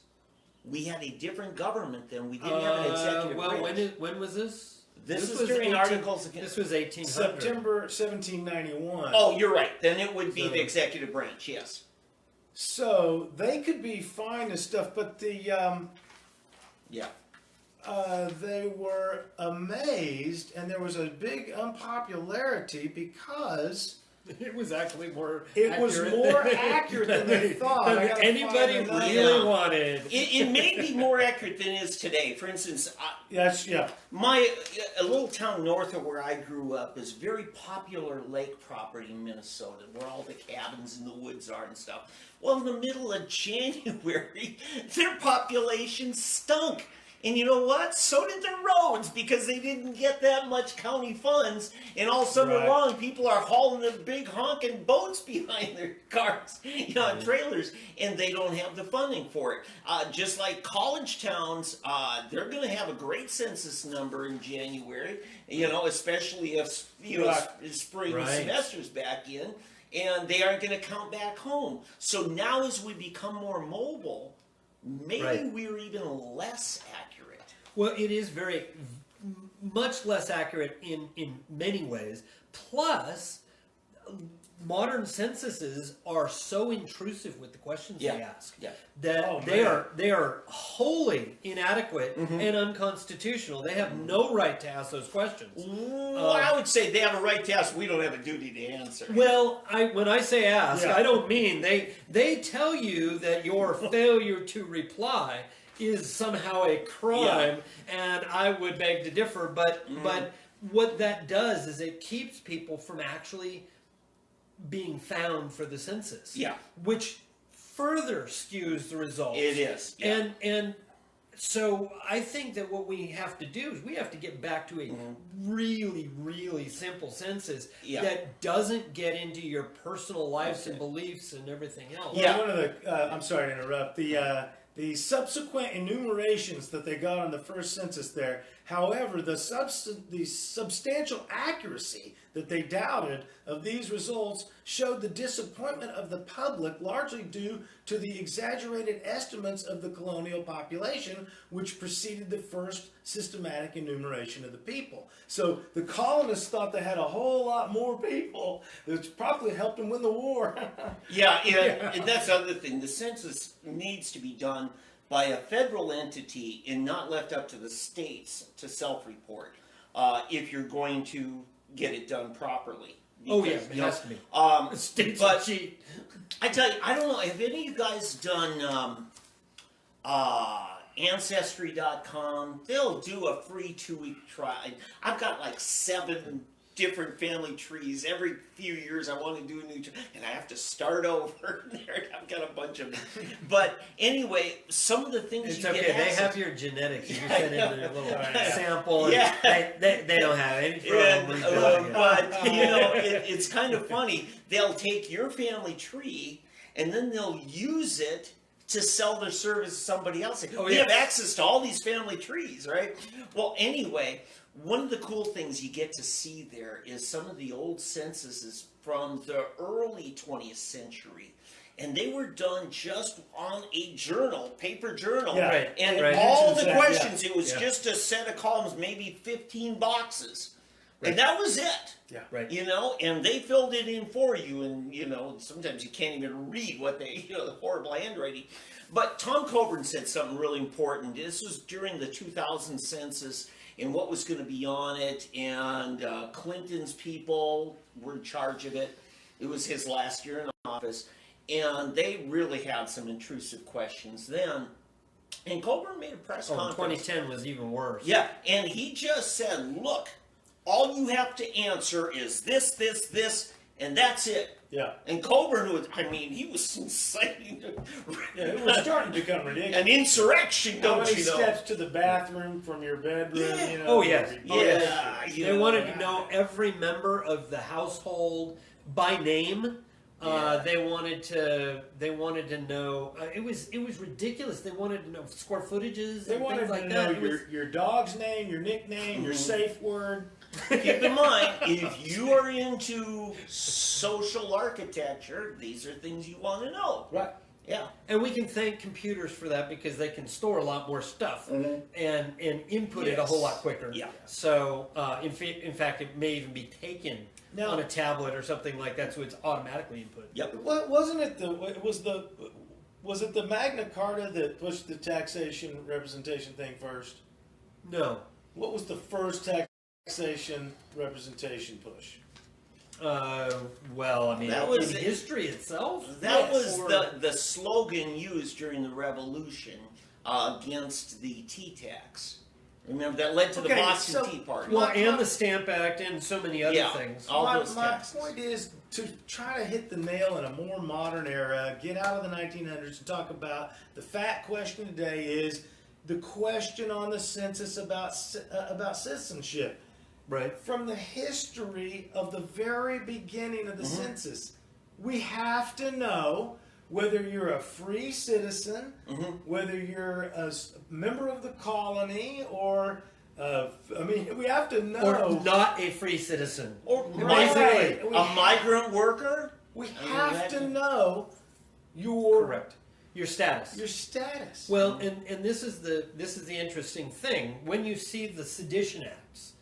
We had a different government then. We didn't have an executive branch. When was this? This was during Articles of This was 1800. September 1791. Oh, you're right. Then it would be the executive branch, yes. So they could be fine and stuff, but they were amazed, and there was a big unpopularity because it was actually more. It was more accurate than they thought. Than anybody really wanted. It may be more accurate than it is today. For instance, a little town north of where I grew up is very popular lake property in Minnesota, where all the cabins in the woods are and stuff. Well, in the middle of January, their population stunk. And you know what? So did the roads, because they didn't get that much county funds. And all summer long, people are hauling the big honking boats behind their cars, and trailers, and they don't have the funding for it. Just like college towns, they're going to have a great census number in January, especially if spring semester's back in, and they aren't going to count back home. So now as we become more mobile, maybe we're even less accurate. Well, it is much less accurate in many ways. Plus, modern censuses are so intrusive with the questions they ask that they are wholly inadequate and unconstitutional. They have no right to ask those questions. Well, I would say they have a right to ask. We don't have a duty to answer. Well, when I say ask, I don't mean they tell you that your failure to reply is somehow a crime, and I would beg to differ. But what that does is it keeps people from actually being found for the census. Which further skews the results. It is. And so I think that what we have to do is we have to get back to a really, really simple census that doesn't get into your personal lives and beliefs and everything else. Well, one of the I'm sorry to interrupt. The subsequent enumerations that they got on the first census there, however, the substantial accuracy that they doubted of these results showed the disappointment of the public, largely due to the exaggerated estimates of the colonial population, which preceded the first systematic enumeration of the people. So the colonists thought they had a whole lot more people, which probably helped them win the war. And that's the other thing. The census needs to be done by a federal entity and not left up to the states to self-report if you're going to get it done properly. Because, it has to be. States but cheat. I tell you, I don't know. Have any of you guys done Ancestry.com? They'll do a free 2-week trial. I've got like 7 different family trees. Every few years I want to do a new tree, and I have to start over. I've got a bunch of them. But anyway, some of the things it's you okay. get They access have your genetics. You send in their little sample. And Yeah. they don't have any problem. But it's kind of funny. They'll take your family tree and then they'll use it to sell their service to somebody else. We have access to all these family trees, right? Well, anyway, one of the cool things you get to see there is some of the old censuses from the early 20th century. And they were done just on a journal, paper journal. And all the questions, it was just a set of columns, maybe 15 boxes. And that was it. And they filled it in for you, and sometimes you can't even read what they, the horrible handwriting. But Tom Coburn said something really important. This was during the 2000 census and what was going to be on it, and Clinton's people were in charge of it. It was his last year in office, and they really had some intrusive questions then. And Coburn made a press conference. 2010 was even worse. And he just said, look, all you have to answer is this, this, this, and that's it. Yeah. And Coburn was, I mean, he was inciting Yeah, it was starting to become ridiculous. an insurrection, How don't many you know? steps to the bathroom from your bedroom? Yeah. You know, Oh, yes. Yeah. They wanted to know every member of the household by name. They wanted to know. It was ridiculous. They wanted to know square footages. They and wanted things like to that. know It was- your dog's name, your nickname, your safe word. Keep in mind, if you are into social architecture, these are things you want to know. Right. Yeah. And we can thank computers for that because they can store a lot more stuff and input it a whole lot quicker. Yeah. So in fact, it may even be taken Now- on a tablet or something like that, so it's automatically input. Yep. Wasn't it was it the Magna Carta that pushed the taxation representation thing first? No. What was the first taxation representation push? Well, I mean, That was in it. history itself. That Yes, was the slogan used during the Revolution against the tea tax. Remember, that led to the Okay, Boston so- Tea Party. Well, My- and the Stamp Act and so many other Yeah. things. All my those my taxes. point is to try to hit the nail in a more modern era, get out of the 1900s and talk about the fat question today is the question on the census about citizenship. Right. From the history of the very beginning of the census, we have to know whether you're a free citizen, whether you're a member of the colony, or we have to know. Or not a free citizen. Or Right. a migrant worker. We I mean, have that to can- know your Correct. Your status. your status. Well, and this is the interesting thing. When you see the sedition acts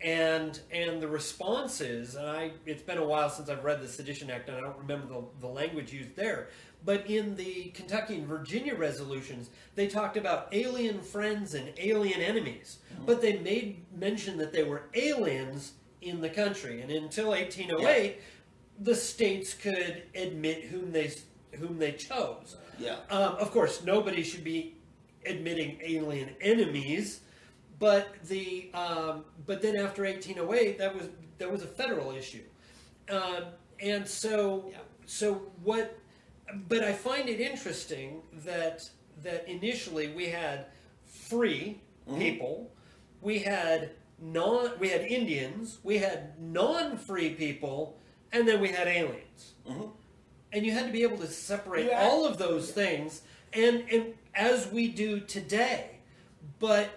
and the responses, and it's been a while since I've read the Sedition Act, and I don't remember the language used there. But in the Kentucky and Virginia resolutions, they talked about alien friends and alien enemies. But they made mention that they were aliens in the country, and until 1808, the states could admit whom they chose. Yeah. Of course, nobody should be admitting alien enemies, but then after 1808, that was a federal issue, and so what? But I find it interesting that initially we had free people, we had Indians, we had non-free people, and then we had aliens. And you had to be able to separate all of those things, and as we do today. But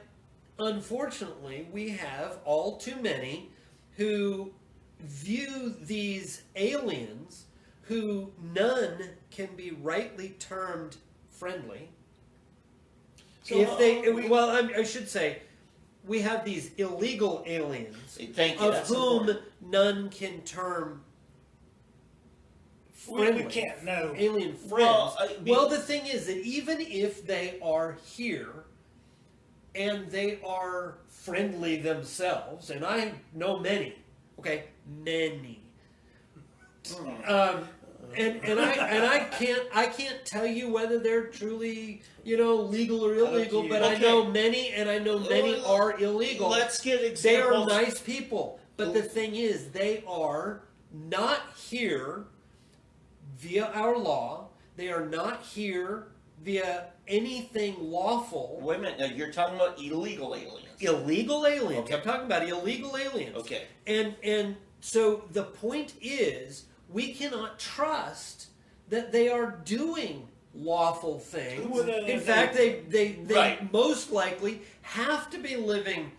unfortunately, we have all too many who view these aliens, who none can be rightly termed friendly. So, I should say, we have these illegal aliens, Thank you. of That's whom important. none can term we friendly. can't know. Alien friends. Well, The thing is that even if they are here and they are friendly themselves, and I know many, many, and I can't tell you whether they're truly legal or illegal, but I know many, and I know many are illegal. Let's get They are examples. nice people, but the thing is, they are not here via our law. They are not here via anything lawful. Wait a minute. Now you're talking about illegal aliens. Illegal aliens. Okay. I'm talking about illegal aliens. Okay. And so the point is, we cannot trust that they are doing lawful things. Who are they? In fact, they Right. most likely have to be living,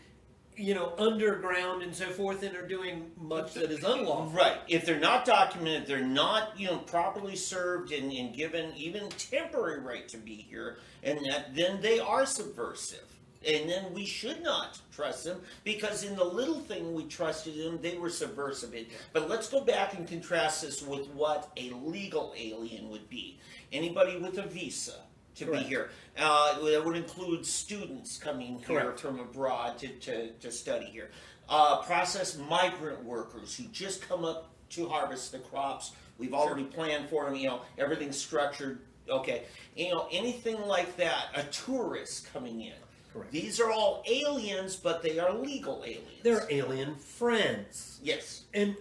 underground and so forth, and are doing much that is unlawful. Right. If they're not documented, they're not, properly served and given even temporary right to be here, and then they are subversive. And then we should not trust them, because in the little thing we trusted them, they were subversive. But let's go back and contrast this with what a legal alien would be. Anybody with a visa to Correct. be here. That would include students coming here Correct. from abroad to study here. Process migrant workers who just come up to harvest the crops. We've already planned for them, everything's structured. Okay. Anything like that. A tourist coming in. Correct. These are all aliens, but they are legal aliens. They're alien friends. Yes. And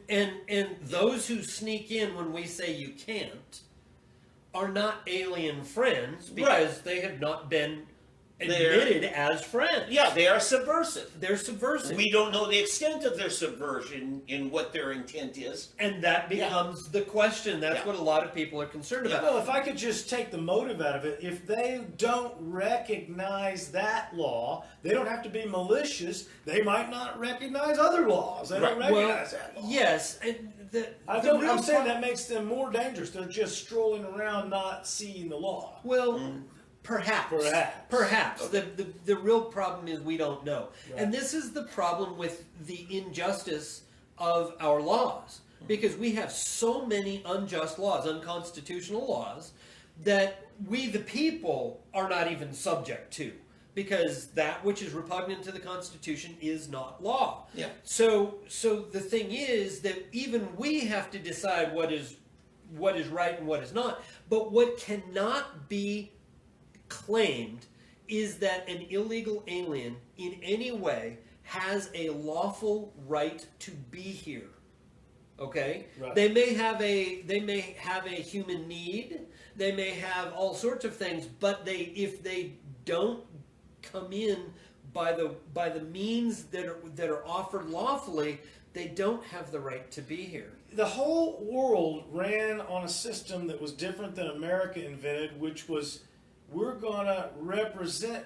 those who sneak in when we say you can't are not alien friends because they have not been admitted as friends. Yeah, they are subversive. They're subversive. We don't know the extent of their subversion in what their intent is. And that becomes the question. That's what a lot of people are concerned about. Well, if I could just take the motive out of it, if they don't recognize that law, they don't have to be malicious. They might not recognize other laws. They don't recognize that law. Yes. And I'm saying that makes them more dangerous. They're just strolling around not seeing the law. Well, perhaps. Okay. The real problem is we don't know. Right. And this is the problem with the injustice of our laws. Because we have so many unjust laws, unconstitutional laws, that we the people are not even subject to. Because that which is repugnant to the Constitution is not law. Yeah. So the thing is that even we have to decide what is right and what is not. But what cannot be claimed is that an illegal alien in any way has a lawful right to be here. Okay? Right. They may have a human need, they may have all sorts of things, but if they don't come in by the means that are offered lawfully, they don't have the right to be here. The whole world ran on a system that was different than America invented, which was we're going to represent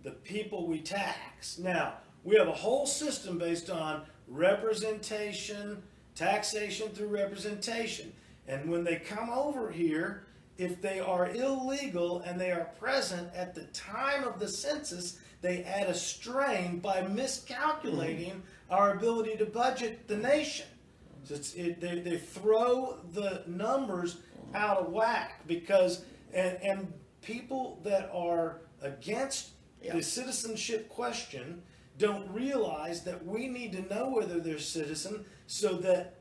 the people we tax. Now, we have a whole system based on representation, taxation through representation. And when they come over here, if they are illegal and they are present at the time of the census, they add a strain by miscalculating our ability to budget the nation. So they throw the numbers out of whack because and people that are against the citizenship question don't realize that we need to know whether they're citizen so that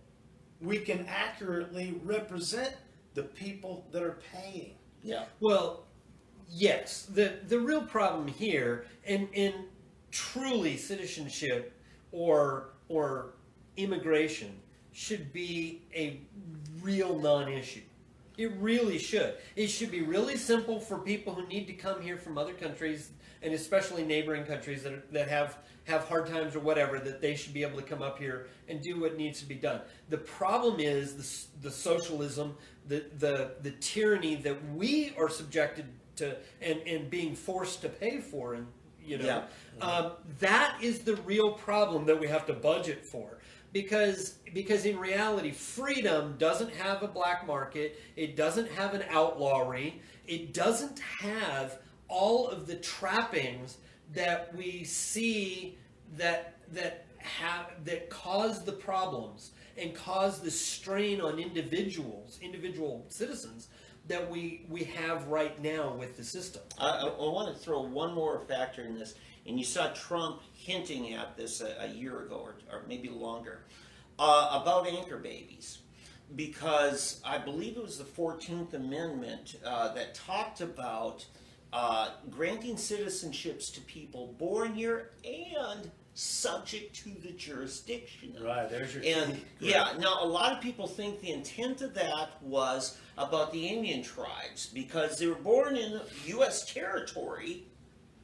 we can accurately represent the people that are paying. Yeah. Well, yes. The real problem here, and truly citizenship or immigration should be a real non-issue. It really should. It should be really simple for people who need to come here from other countries, and especially neighboring countries that have hard times or whatever, that they should be able to come up here and do what needs to be done. The problem is the socialism, the tyranny that we are subjected to and being forced to pay for, and that is the real problem that we have to budget for. Because in reality, freedom doesn't have a black market. It doesn't have an outlawry. It doesn't have all of the trappings that we see that cause the problems and cause the strain on individual citizens that we have right now with the system. I want to throw one more factor in this, and you saw Trump hinting at this a year ago or maybe longer about anchor babies, because I believe it was the 14th Amendment that talked about granting citizenships to people born here and subject to the jurisdiction. Right, there's your And now a lot of people think the intent of that was about the Indian tribes because they were born in U.S. territory,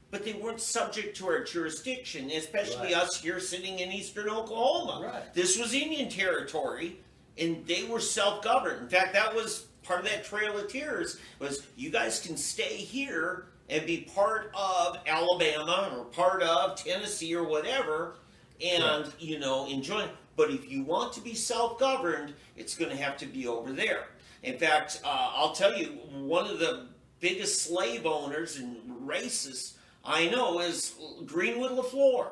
but they weren't subject to our jurisdiction, especially us here sitting in eastern Oklahoma. Right. This was Indian territory, and they were self-governed. In fact, that was part of that Trail of Tears, was you guys can stay here and be part of Alabama or part of Tennessee or whatever, and enjoy. But if you want to be self-governed, it's going to have to be over there. In fact, I'll tell you, one of the biggest slave owners and racists I know is Greenwood LaFleur,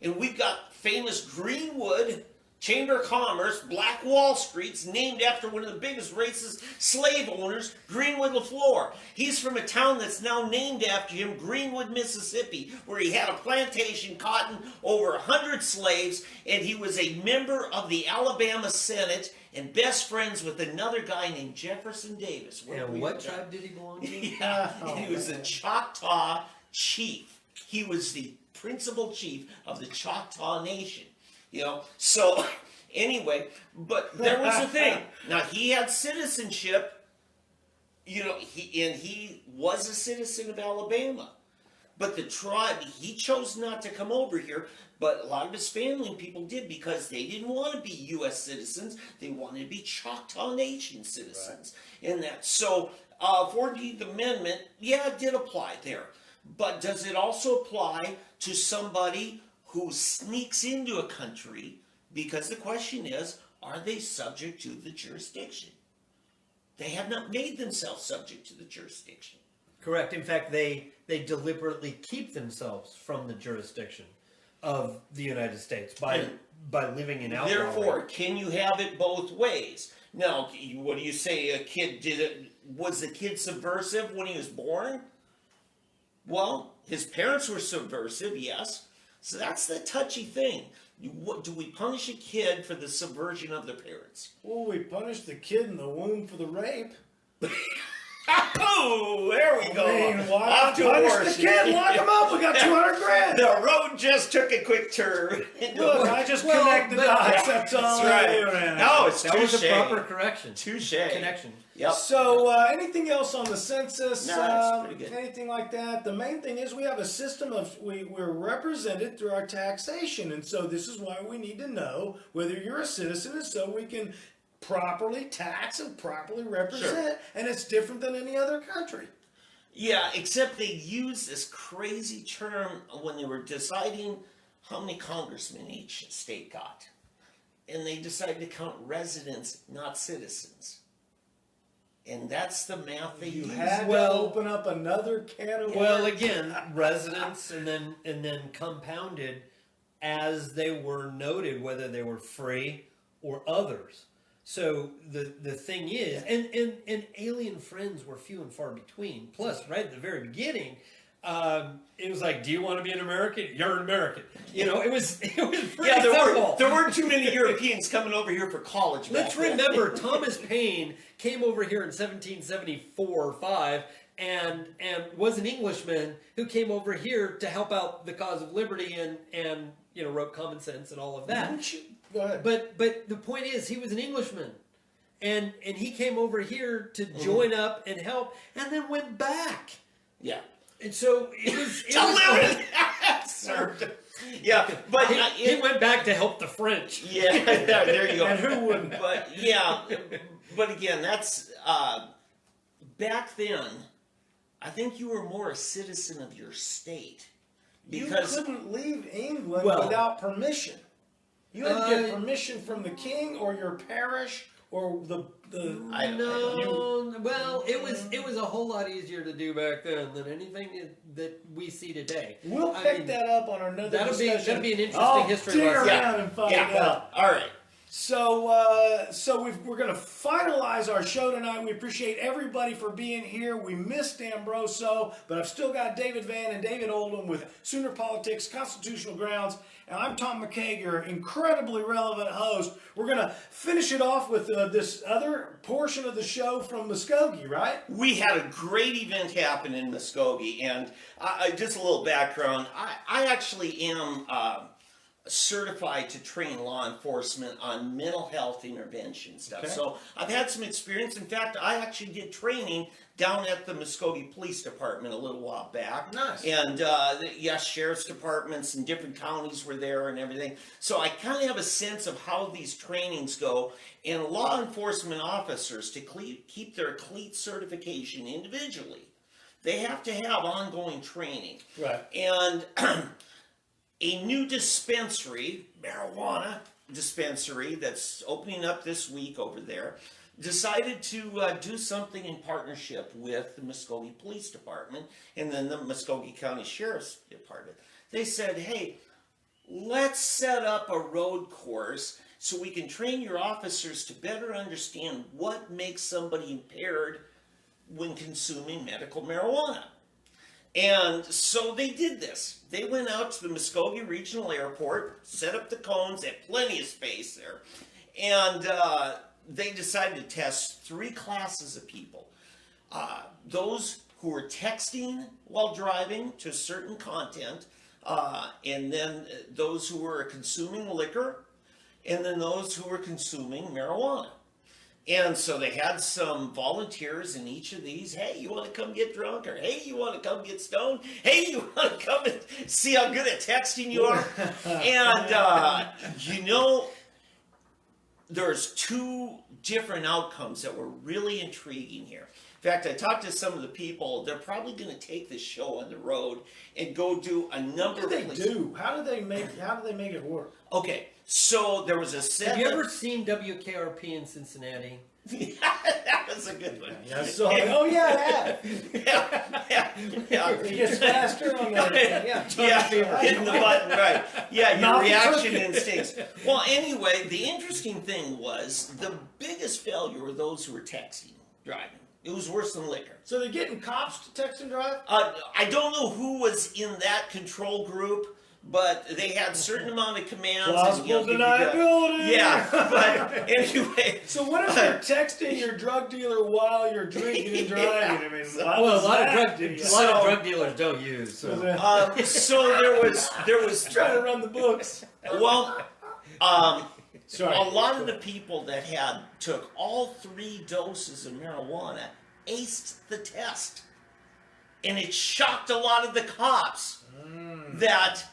and we've got famous Greenwood Chamber of Commerce, Black Wall Street's named after one of the biggest racist slave owners, Greenwood LaFleur. He's from a town that's now named after him, Greenwood, Mississippi, where he had a plantation, cotton, over 100 slaves, and he was a member of the Alabama Senate and best friends with another guy named Jefferson Davis. And what tribe did he belong to? He was a Choctaw chief. He was the principal chief of the Choctaw Nation. So anyway, but there was a thing. Now he had citizenship. He was a citizen of Alabama. But the tribe, he chose not to come over here, but a lot of his family and people did because they didn't want to be U.S. citizens. They wanted to be Choctaw Nation citizens. Right. And that. So, 14th Amendment, yeah, it did apply there. But does it also apply to somebody who sneaks into a country? Because the question is, are they subject to the jurisdiction? They have not made themselves subject to the jurisdiction. Correct. In fact, they deliberately keep themselves from the jurisdiction of the United States by living in outlaw. Therefore, can you have it both ways? Now, what do you say? A kid was the kid subversive when he was born? Well, his parents were subversive, yes. So that's the touchy thing. Do we punish a kid for the subversion of their parents? Well, we punish the kid in the womb for the rape. Oh, there we go. Why not punish the kid? Lock him up. We got 200 grand. The road just took a quick turn. Look, I just connected the dots. That's all. That's right. No, it's that was a proper correction. Touche. Connection. Yep. So, anything else on the census? No, that's pretty good. Anything like that? The main thing is we have a system of we're represented through our taxation, and so this is why we need to know whether you're a citizen, and so we can properly tax and properly represent. Sure. And it's different than any other country. Yeah, except they use this crazy term when they were deciding how many congressmen each state got, and they decided to count residents, not citizens. And that's the math they use. You had to open up another can of worms. Well, again, residents and then compounded as they were noted, whether they were free or others. So the thing is, and alien friends were few and far between. Plus, right at the very beginning, it was like, do you want to be an American? You're an American. It was pretty simple. There weren't too many Europeans coming over here for college. Let's remember, Thomas Paine came over here in 1774 or 5 and was an Englishman who came over here to help out the cause of liberty and wrote Common Sense and all of that. Go ahead. But the point is, he was an Englishman, and he came over here to join up and help, and then went back. Yeah. And so it was yeah, but he went back to help the French. Yeah, there you go. And who wouldn't? But but again, that's back then. I think you were more a citizen of your state because you couldn't leave England without permission. You had to get permission from the king or your parish or the. Well, it was a whole lot easier to do back then than anything that we see today. We'll pick that up on another discussion. That'd be an interesting history lesson. And find out. All right. So we're going to finalize our show tonight. We appreciate everybody for being here. We missed Ambroso, but I've still got David Vann and David Oldham with Sooner Politics, Constitutional Grounds, and I'm Tom McKay, your incredibly relevant host. We're going to finish it off with this other portion of the show from Muskogee, right? We had a great event happen in Muskogee, and just a little background. I actually am certified to train law enforcement on mental health intervention stuff. Okay. So I've had some experience. In fact, I actually did training down at the Muskogee Police Department a little while back. Nice. And sheriff's departments in different counties were there and everything. So I kind of have a sense of how these trainings go. And law enforcement officers, to keep their CLEAT certification individually, they have to have ongoing training. Right. And a new dispensary, marijuana dispensary, that's opening up this week over there, decided to do something in partnership with the Muskogee Police Department and then the Muskogee County Sheriff's Department. They said, hey, let's set up a road course so we can train your officers to better understand what makes somebody impaired when consuming medical marijuana. And so they did this. They went out to the Muskogee Regional Airport, set up the cones, had plenty of space there, and they decided to test 3 classes of people. Those who who were texting while driving to certain content, and then those who were consuming liquor, and then those who were consuming marijuana. And so they had some volunteers in each of these. Hey, you want to come get drunk? Or hey, you want to come get stoned? Hey, you want to come and see how good at texting you are? And, there's two different outcomes that were really intriguing here. In fact, I talked to some of the people. They're probably going to take this show on the road and go do a number of places. What do they do? How do they make it work? Okay, so there was a set. Have you ever seen WKRP in Cincinnati? That was a good one. Yeah, so, oh yeah, Yeah. It gets faster on the Hitting the button, right. Yeah, your Not reaction cooking. instincts. Well, anyway, the interesting thing was the biggest failure were those who were texting, driving. It was worse than liquor. So they're getting cops to text and drive? I don't know who was in that control group, but they had a certain amount of commands. Plausible deniability. Yeah, but anyway. So what if you're texting your drug dealer while you're drinking and driving? I mean, Well, a lot of drug dealers don't use. So. So there was trying to run the books. well, Sorry. a lot of the people that took all 3 doses of marijuana aced the test, and it shocked a lot of the cops that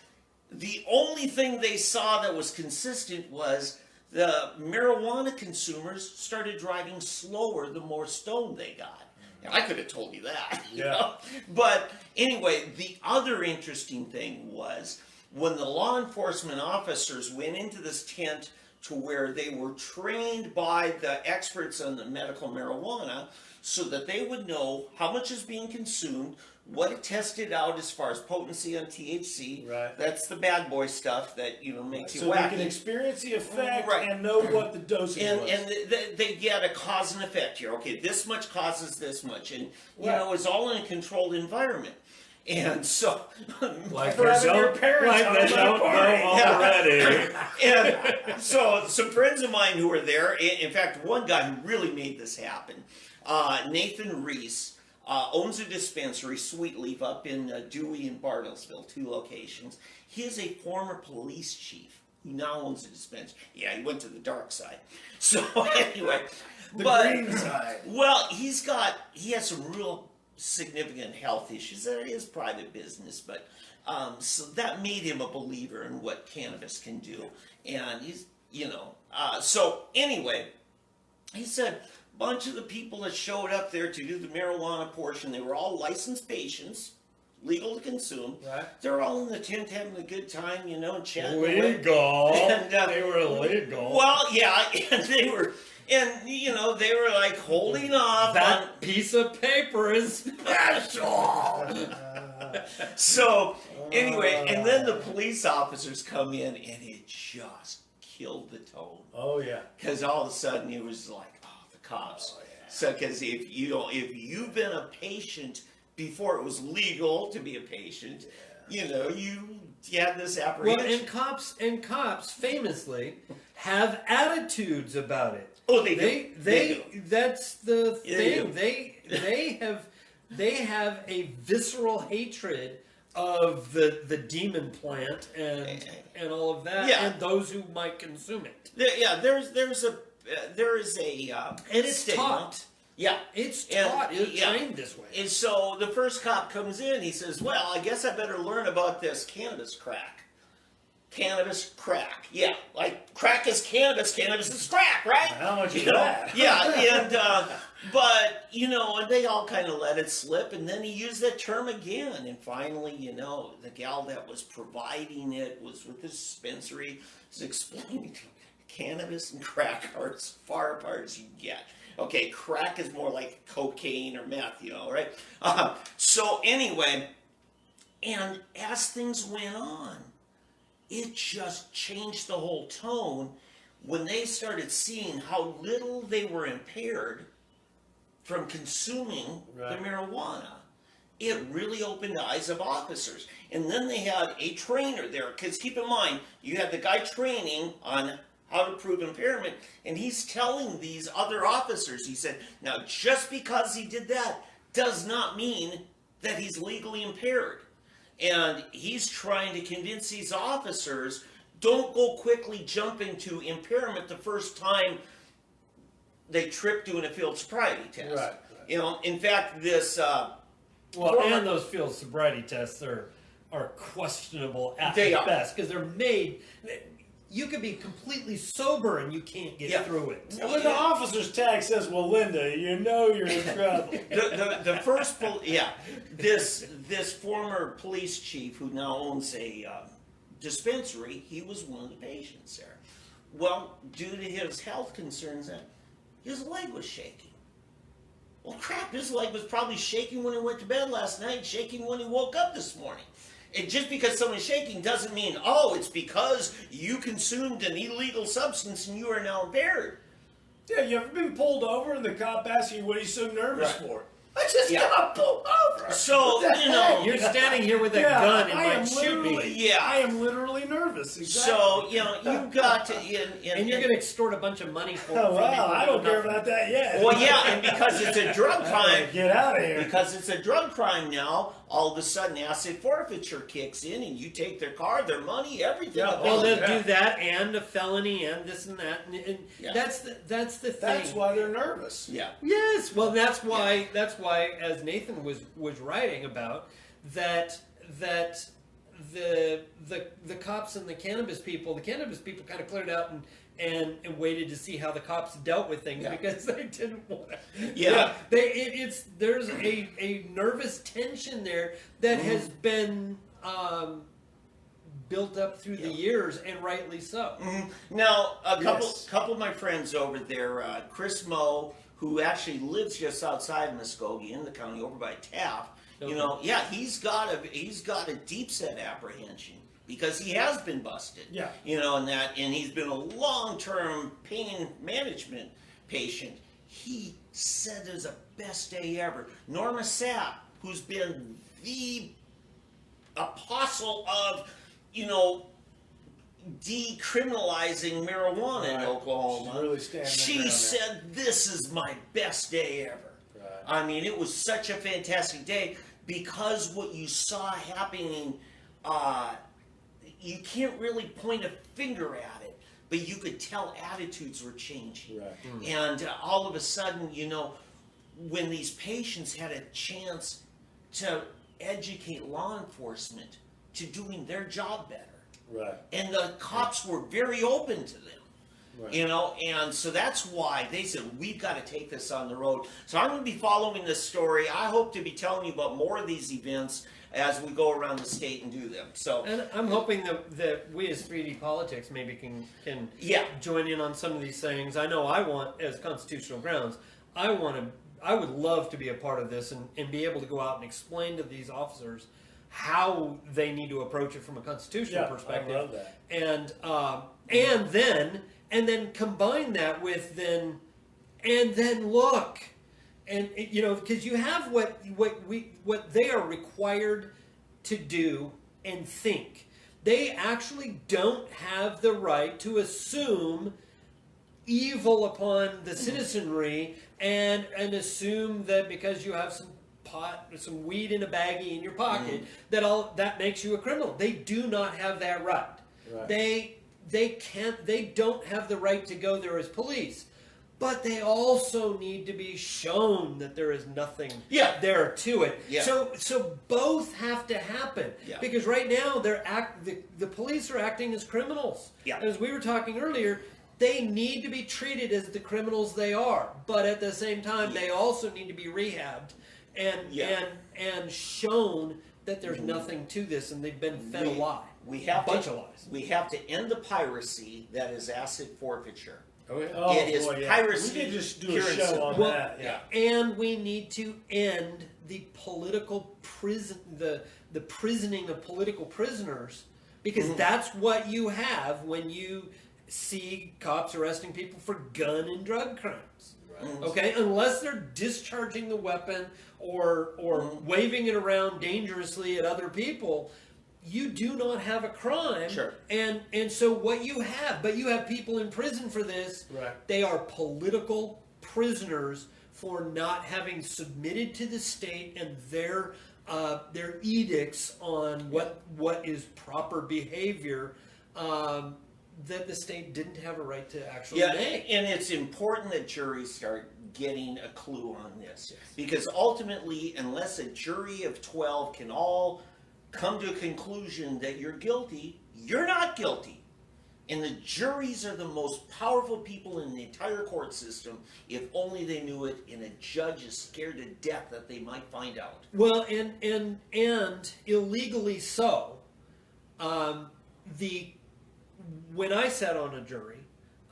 the only thing they saw that was consistent was the marijuana consumers started driving slower the more stoned they got. Now, I could have told you that. You know? But anyway, the other interesting thing was when the law enforcement officers went into this tent to where they were trained by the experts on the medical marijuana so that they would know how much is being consumed, what it tested out as far as potency on THC. Right. That's the bad boy stuff that makes you so wacky. they can experience the effect Right. and know what the dosage was. And they get a cause and effect here. Okay, this much causes this much, and it's all in a controlled environment. And so, Like For having your parents like on they the don't party. know already. and so some friends of mine who were there, in fact, one guy who really made this happen, Nathan Reese, owns a dispensary, Sweet Leaf, up in Dewey and Bartlesville, 2 locations. He is a former police chief who now owns a dispensary. Yeah, he went to the dark side. So anyway, the green side. Well, he has some real significant health issues. That is private business, but so that made him a believer in what cannabis can do. And he's, so anyway, he said a bunch of the people that showed up there to do the marijuana portion, they were all licensed patients, legal to consume. Right. They're all in the tent having a good time, and chatting. away. Legal. And, They were legal. Well, yeah, and they were. And, they were like holding off That piece of paper is special. So, anyway, and then the police officers come in, and it just killed the tone. Oh yeah. Because all of a sudden it was like, the cops. Oh, yeah. So, because if you've been a patient before it was legal to be a patient, you had this apprehension. Well, and cops famously have attitudes about it. Oh, they do. They do. That's the Yeah, thing. they They have a visceral hatred of the demon plant and all of that, Yeah. and those who might consume it. There is a And it's stigma. taught. Yeah. It's And- taught. It's yeah. trained this way. And so the first cop comes in, he says, well, I guess I better learn about this cannabis crack. Cannabis crack. Yeah, like crack is cannabis is crack, right? How much is that? Yeah, and but and they all kind of let it slip, and then he used that term again, and finally, the gal that was providing it was with the dispensary, was explaining cannabis and crack are as far apart as you get. Okay, crack is more like cocaine or meth, right? So anyway, and as things went on, it just changed the whole tone when they started seeing how little they were impaired from consuming the marijuana. It really opened the eyes of officers. And then they had a trainer there, because keep in mind, you had the guy training on how to prove impairment, and he's telling these other officers, he said, now just because he did that does not mean that he's legally impaired. And he's trying to convince these officers, don't go quickly jumping to impairment the first time they trip doing a field sobriety test. Right. You know, in fact, this and those field sobriety tests are questionable at best, because they're made. You could be completely sober and you can't get through it. And when the officer's tag says, "Well, Linda, you know you're in trouble." the first this former police chief who now owns a dispensary, he was one of the patients there. Well, due to his health concerns, his leg was shaking. Well, crap, his leg was probably shaking when he went to bed last night, shaking when he woke up this morning. And just because someone's shaking doesn't mean, oh, it's because you consumed an illegal substance and you are now impaired. Yeah, you ever been pulled over and the cop asks you, "What are you so nervous for?" I just got pulled over. So, you know, You're standing here with a gun and might shoot me. yeah. I am literally nervous. Exactly. So, you know, you've got to... And you're going to extort a bunch of money for Oh, from well, people I who don't know care nothing. about that yet. Well, yeah, and because it's a drug crime... Get out of here. Because it's a drug crime now, all of a sudden asset forfeiture kicks in and you take their car, their money, everything. Yeah, Well, they'll yeah. do that and a felony and this and that, and Yeah. that's the thing. That's why they're nervous. Yeah. Yes, well, that's why as Nathan was writing about that the cops and the cannabis people kind of cleared out and waited to see how the cops dealt with things because they didn't want to. Yeah. There's a nervous tension there that has been built up through the years, and rightly so. Now, a couple of my friends over there, Chris Moe, who actually lives just outside of Muskogee in the county over by Taft, you know, he's got a deep set apprehension because he has been busted. Yeah. You know, and he's been a long-term pain management patient. He said it was the best day ever. Norma Sapp, who's been the apostle of, you know, decriminalizing marijuana in Oklahoma. She's really standing She her ground said, "This is my best day ever." Right. I mean, it was such a fantastic day because what you saw happening, you can't really point a finger at it, but you could tell attitudes were changing. Right. And all of a sudden, you know, when these patients had a chance to educate law enforcement to doing their job better. Right. And the cops were very open to them. Right. You know, and so that's why they said, we've got to take this on the road. So I'm going to be following this story. I hope to be telling you about more of these events as we go around the state and do them. So, And I'm hoping that we as 3D Politics maybe can join in on some of these things. I know I want, as constitutional grounds, I would love to be a part of this and be able to go out and explain to these officers how they need to approach it from a constitutional perspective. I love that. And then combine that with then look, and you know, because you have what they are required to do and think. They actually don't have the right to assume evil upon the citizenry and assume that because you have some pot, some weed in a baggie in your pocket, that makes you a criminal. They do not have that right. They don't have the right to go there as police, but they also need to be shown that there is nothing there to it. Yeah. So both have to happen because right now the police are acting as criminals. Yeah. As we were talking earlier, they need to be treated as the criminals they are, but at the same time they also need to be rehabbed and shown that there's nothing to this, and they've been fed a lie. We have a bunch of lies. We have to end the piracy that is asset forfeiture. Oh, yeah. It is piracy. We could just do a pure and show simple. on Well, that. Yeah. And we need to end the political prison, the prisoning of political prisoners, because that's what you have when you see cops arresting people for gun and drug crimes. Okay, unless they're discharging the weapon or waving it around dangerously at other people, you do not have a crime. Sure. And so what you have, but you have people in prison for this. Right. They are political prisoners for not having submitted to the state and their edicts on what is proper behavior, that the state didn't have a right to actually make. And it's important that juries start getting a clue on this. Because ultimately, unless a jury of 12 can all come to a conclusion that you're guilty, you're not guilty. And the juries are the most powerful people in the entire court system, if only they knew it, and a judge is scared to death that they might find out. Well, and illegally so. When I sat on a jury,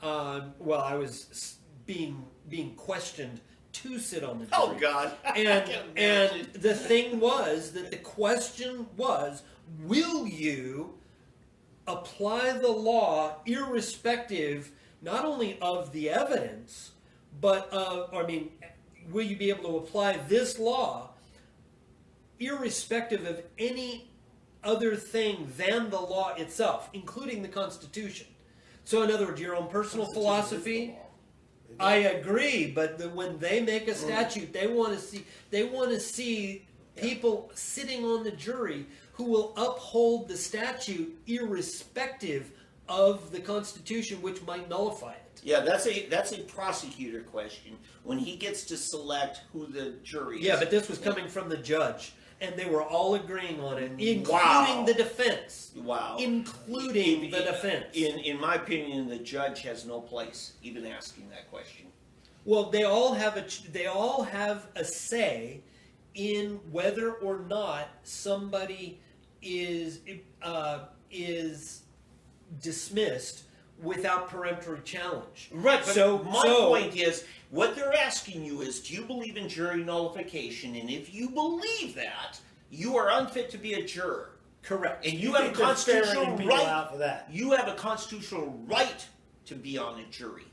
I was being questioned to sit on the jury. Oh God! And the thing was that the question was, will you apply the law irrespective not only of the evidence, but will you be able to apply this law irrespective of any other thing than the law itself, including the Constitution? So in other words, your own personal philosophy. I agree, but when they make a statute, they want to see people sitting on the jury who will uphold the statute irrespective of the Constitution, which might nullify it. Yeah, that's a prosecutor question when he gets to select who the jury is. Yeah, but this was coming from the judge, and they were all agreeing on it, including the defense. Wow. Including the defense. In my opinion, the judge has no place even asking that question. Well, they all have a say in whether or not somebody is dismissed without peremptory challenge. Right, but my point is, what they're asking you is, do you believe in jury nullification? And if you believe that, you are unfit to be a juror. Correct. And you have a constitutional right. Out for that. You have a constitutional right to be on a jury.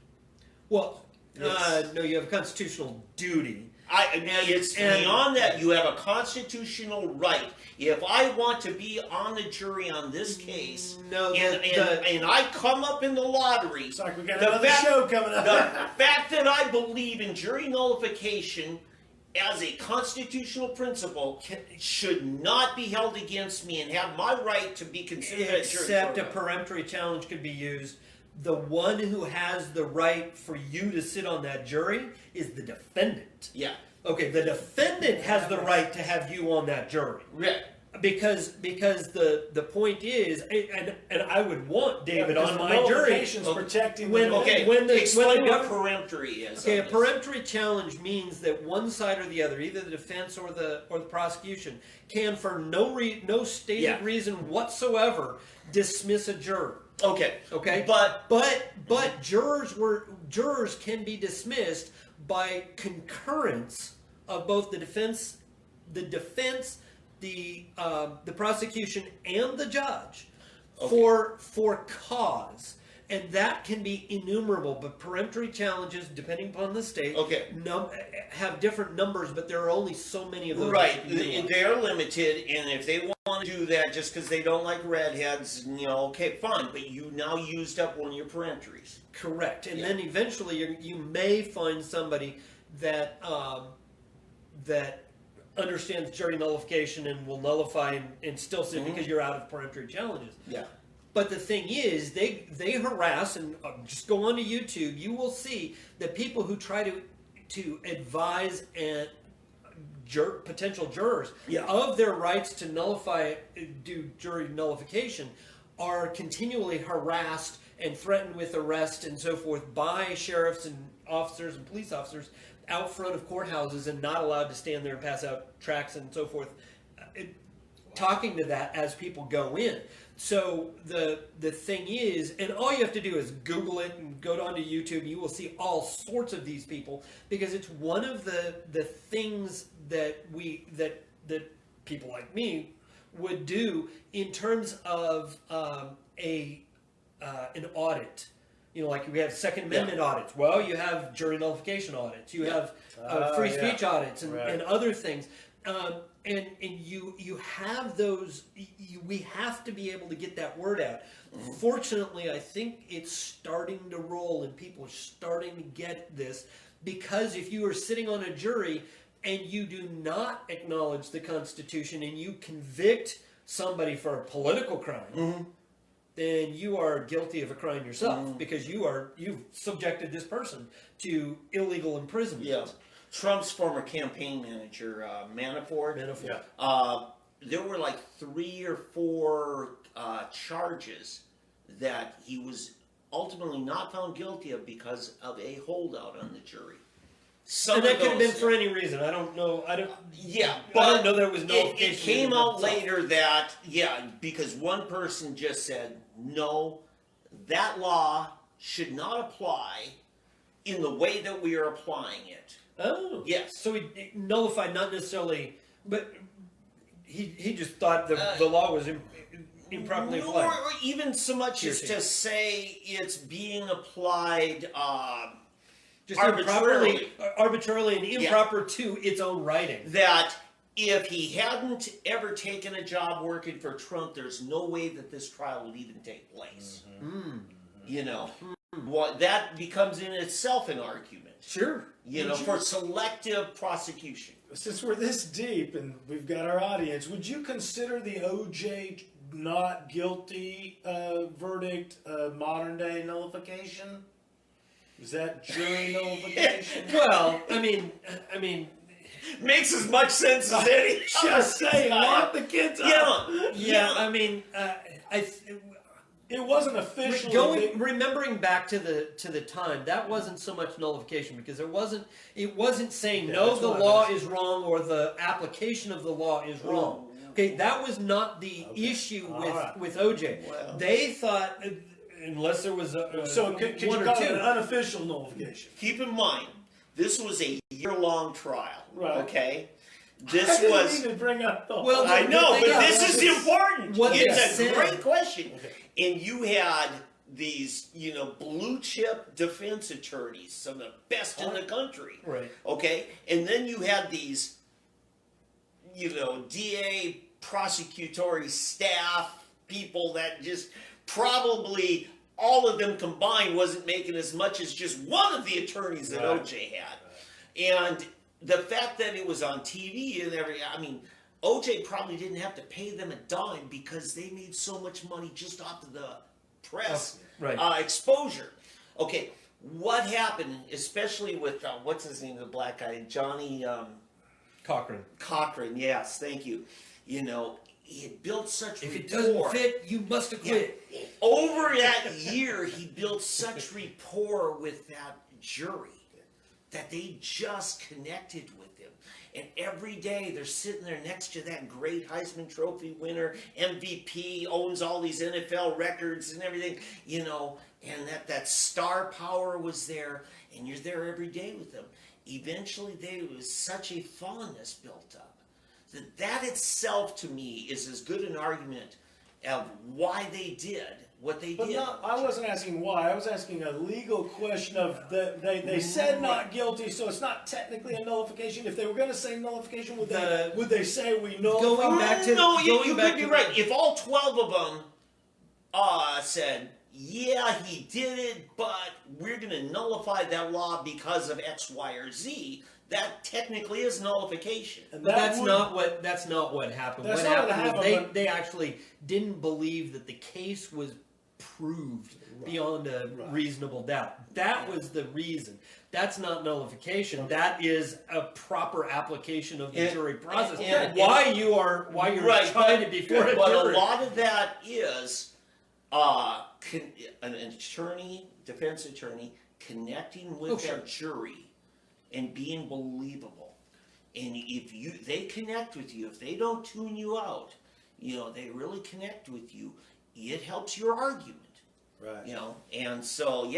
Well, no, you have a constitutional duty. It's beyond that. You have a constitutional right. If I want to be on the jury on this case, and I come up in the lottery, it's like we got another show coming up. The fact that I believe in jury nullification as a constitutional principle should not be held against me and have my right to be considered a jury. Except a peremptory challenge could be used. The one who has the right for you to sit on that jury is the defendant. Yeah. Okay, the defendant has the right to have you on that jury. Yeah. Because the point is, and I would want David on my jury. Protecting Explain what peremptory is. Okay, a peremptory challenge means that one side or the other, either the defense or the prosecution, can for no stated reason whatsoever dismiss a juror. Okay. But jurors can be dismissed by concurrence of both the defense, the prosecution, and the judge for cause. And that can be innumerable, but peremptory challenges, depending upon the state, have different numbers, but there are only so many of those. Right, they're limited, and if they want to do that just because they don't like redheads, okay, fine, but you now used up one of your peremptories. Correct, and then eventually you may find somebody that that understands jury nullification and will nullify and still sit because you're out of peremptory challenges. Yeah. But the thing is, they harass, and just go onto YouTube, you will see that people who try to advise potential jurors of their rights to do jury nullification are continually harassed and threatened with arrest and so forth by sheriffs and officers and police officers out front of courthouses and not allowed to stand there and pass out tracts and so forth, talking to that as people go in. So the thing is, and all you have to do is Google it and go onto YouTube, and you will see all sorts of these people, because it's one of the things that people like me would do in terms of an audit. Like we have Second Amendment audits. Well, you have jury nullification audits. You have free speech audits and other things. And you have those. We have to be able to get that word out. Fortunately, I think it's starting to roll, and people are starting to get this. because if you are sitting on a jury and you do not acknowledge the Constitution and you convict somebody for a political crime, then you are guilty of a crime yourself because you've subjected this person to illegal imprisonment. Yeah. Trump's former campaign manager, Manafort. There were like 3 or 4 charges that he was ultimately not found guilty of because of a holdout on the jury. And that could have been for any reason. I don't know. Yeah, but I don't know there was no. It came out later that because one person just said no, that law should not apply in the way that we are applying it. Oh, yes. So he nullified, not necessarily, but he just thought the law was improperly applied. Or even so much as to say it's being applied just arbitrarily and improper to its own writing. That if he hadn't ever taken a job working for Trump, there's no way that this trial would even take place. You know, what that becomes in itself an argument. Sure. You know, for selective prosecution. Since we're this deep and we've got our audience, would you consider the OJ not guilty verdict modern day nullification? Is that jury nullification? Well, I mean, makes as much sense as any. Just saying, lock the kids up. Yeah. I mean, it wasn't officially remembering back to the time, that wasn't so much nullification because it wasn't saying no, the law is wrong or the application of the law is wrong. Okay, that was not the issue with OJ. Well, they thought, unless there was could you call it an unofficial nullification? Keep in mind, this was a year-long trial. Right. Okay. I This didn't was. even bring up the. Well, I know, but yeah, this is important. It's a great question. Okay. And you had these, blue chip defense attorneys, some of the best in the country. Right. Okay? And then you had these, DA prosecutory staff people that just probably all of them combined wasn't making as much as just one of the attorneys that OJ had. And the fact that it was on TV and OJ probably didn't have to pay them a dime because they made so much money just off of the press exposure. Okay, what happened, especially with, what's his name, the black guy, Johnny Cochran. Cochran, yes, thank you. He had built such If rapport. it doesn't fit, you must acquit. Yeah. Over that year, he built such rapport with that jury that they just connected with him. And every day they're sitting there next to that great Heisman Trophy winner, MVP, owns all these NFL records and everything, and that star power was there, and you're there every day with them. Eventually, there was such a fondness built up that itself, to me, is as good an argument of why they did what they did. No, I wasn't asking why. I was asking a legal question of they said not guilty, so it's not technically a nullification. If they were going to say nullification, would they say we nullify? Going back to you could be right. If all 12 of them said, yeah, he did it, but we're going to nullify that law because of X, Y, or Z, that technically is nullification. But that's not what happened. What happened was they actually didn't believe that the case was proved beyond a reasonable doubt. That was the reason. That's not nullification. That is a proper application of the jury process. Why you're trying to before a jury. But a lot of that is an defense attorney, connecting with their jury and being believable. And if they connect with you, if they don't tune you out, they really connect with you, it helps your argument. Right. And so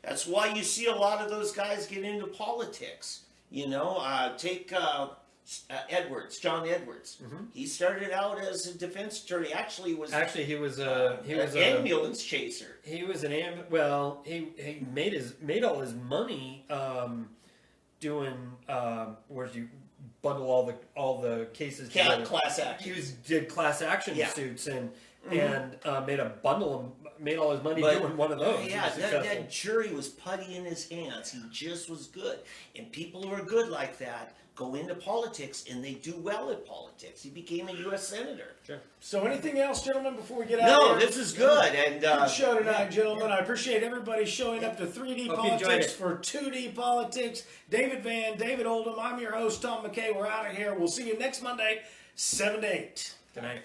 that's why you see a lot of those guys get into politics. Take John Edwards. Mm-hmm. He started out as a defense attorney. He was an ambulance chaser. He was he made all his money doing where you bundle all the cases together. Class action. He did class action suits and made a bundle of made all his money But- doing one of those. Yeah, He was successful. that jury was putty in his hands. He just was good. And people who are good like that go into politics, and they do well at politics. He became a U.S. senator. Sure. So anything else, gentlemen, before we get out No, of here? this is good. And Good show tonight, gentlemen. I appreciate everybody showing up to 3D Hope you enjoyed Politics it. for 2D Politics. David Van, David Oldham, I'm your host, Tom McKay. We're out of here. We'll see you next Monday, 7 to 8. Good night.